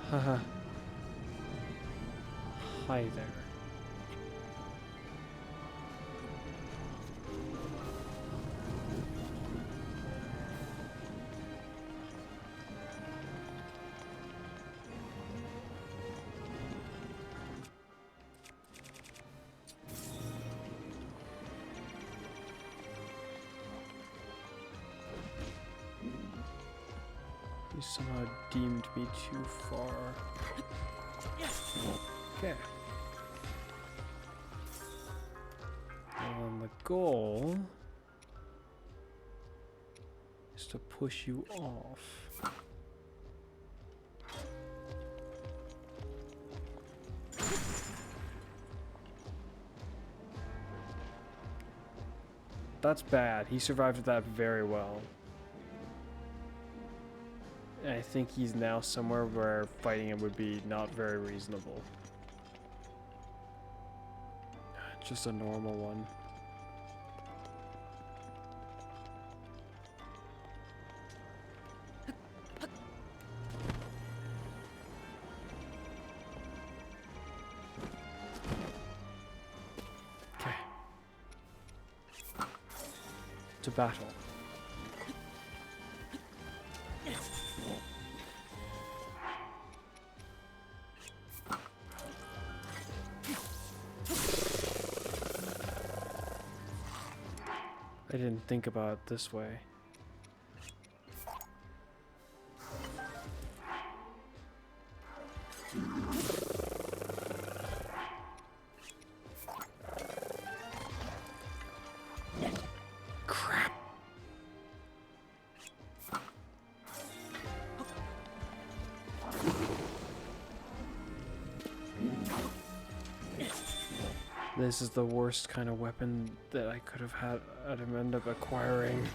Haha. Hi there. You somehow deemed me too far. Okay. And the goal is to push you off. That's bad. He survived that very well. And I think he's now somewhere where fighting him would be not very reasonable. Just a normal one. Okay. To battle. I didn't think about it this way. Crap. This is the worst kind of weapon that I could have had. I'd end up acquiring.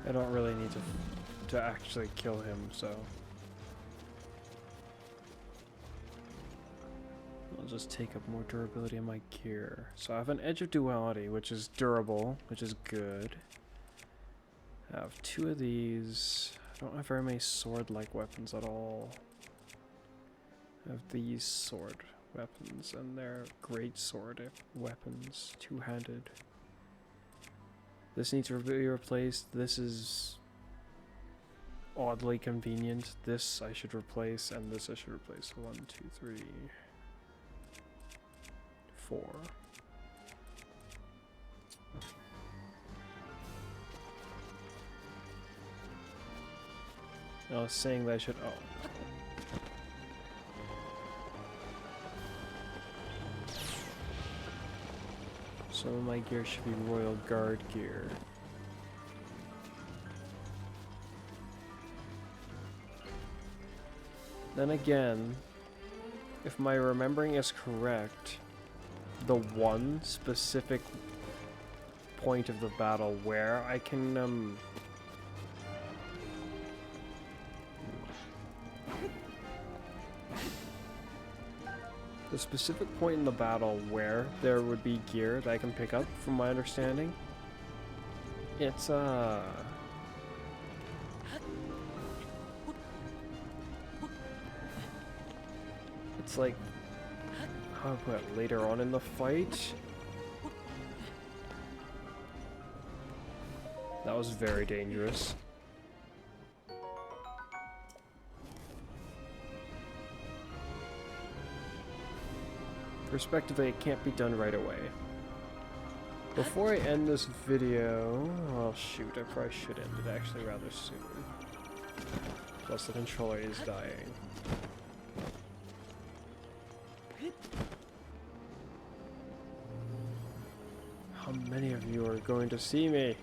I don't really need to actually kill him, so I'll just take up more durability in my gear. So I have an Edge of Duality, which is durable, which is good. I have 2 of these. I don't have very many sword-like weapons at all. I have these sword weapons, and they're great sword weapons, 2-handed. This needs to be replaced. This is oddly convenient. This I should replace, and this I should replace. 1, 2, 3, 4. I was saying that I should. Oh. Some of my gear should be Royal Guard gear. Then again, if my remembering is correct, the one specific point of the battle where I can the specific point in the battle where there would be gear that I can pick up, from my understanding, it's like, how do I put it, later on in the fight? That was very dangerous. Respectively, it can't be done right away. Before I end this video, well shoot, I probably should end it actually rather soon. Plus the controller is dying. How many of you are going to see me?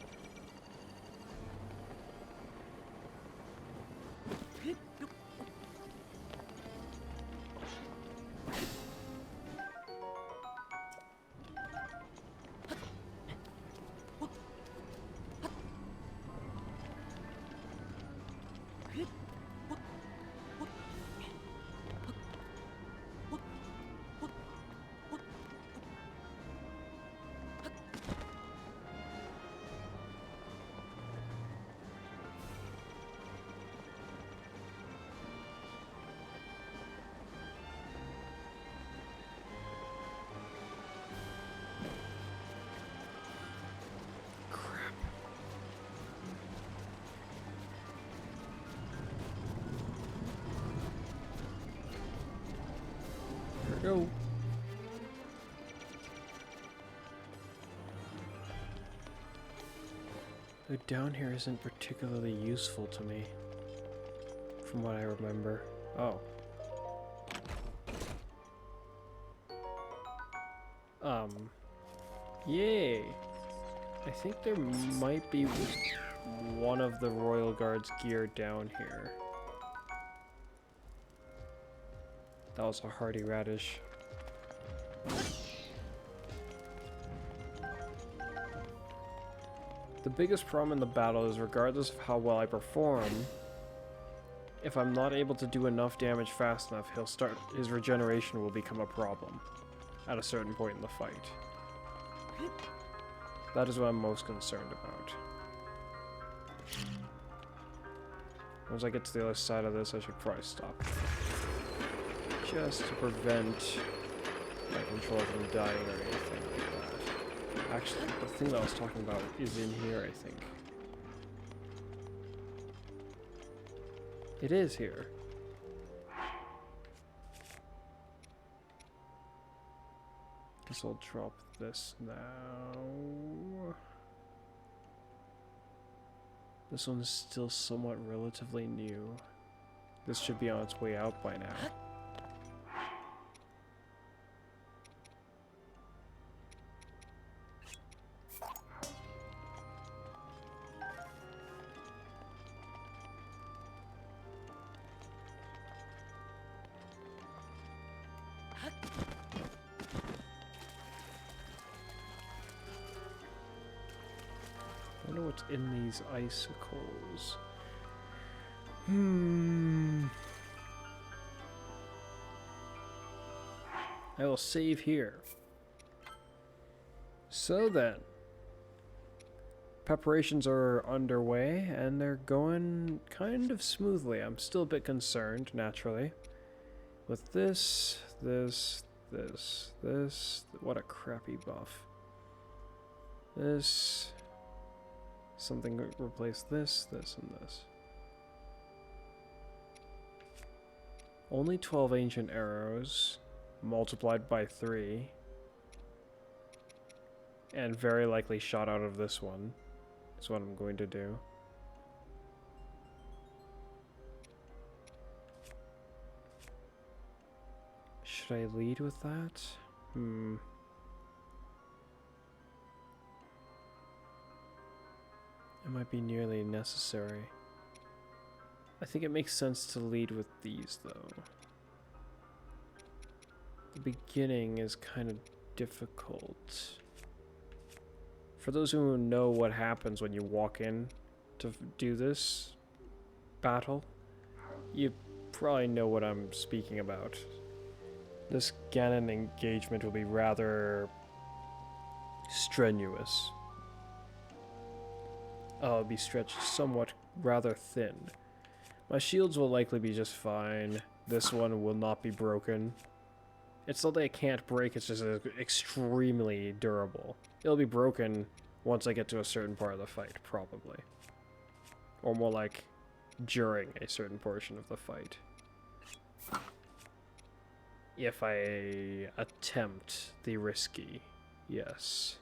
The down here isn't particularly useful to me, from what I remember. Oh. Yay! I think there might be one of the Royal Guard's gear down here. That was a hearty radish. The biggest problem in the battle is regardless of how well I perform, if I'm not able to do enough damage fast enough, his regeneration will become a problem at a certain point in the fight. That is what I'm most concerned about. Once I get to the other side of this, I should probably stop. Just to prevent my controller from dying or anything like that. Actually, the thing that I was talking about is in here, I think. It is here. Guess I'll drop this now. This one's still somewhat relatively new. This should be on its way out by now. I wonder what's in these icicles. I will save here. So then, preparations are underway and they're going kind of smoothly. I'm still a bit concerned, naturally, with this. What a crappy buff. This. Something replace this, and this. Only 12 ancient arrows, multiplied by 3. And very likely shot out of this one. Is what I'm going to do. Should I lead with that? It might be nearly necessary. I think it makes sense to lead with these, though. The beginning is kind of difficult. For those who know what happens when you walk in to do this battle, you probably know what I'm speaking about. This Ganon engagement will be rather strenuous. I'll be stretched somewhat rather thin. My shields will likely be just fine. This one will not be broken. It's not that it can't break, it's just extremely durable. It'll be broken once I get to a certain part of the fight, probably. Or more like, during a certain portion of the fight. If I attempt the risky, yes.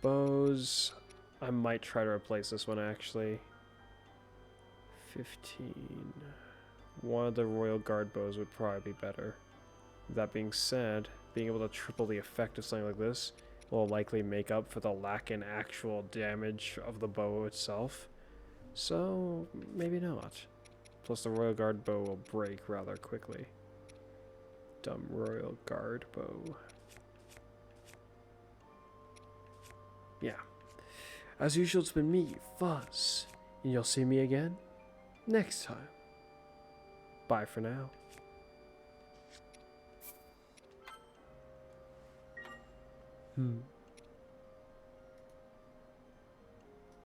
Bows, I might try to replace this one actually. 15. One of the Royal Guard bows would probably be better. That being said, being able to triple the effect of something like this will likely make up for the lack in actual damage of the bow itself. So, maybe not. Plus the Royal Guard bow will break rather quickly. Dumb Royal Guard bow. Yeah. As usual, it's been me, Fuzz. And you'll see me again next time. Bye for now.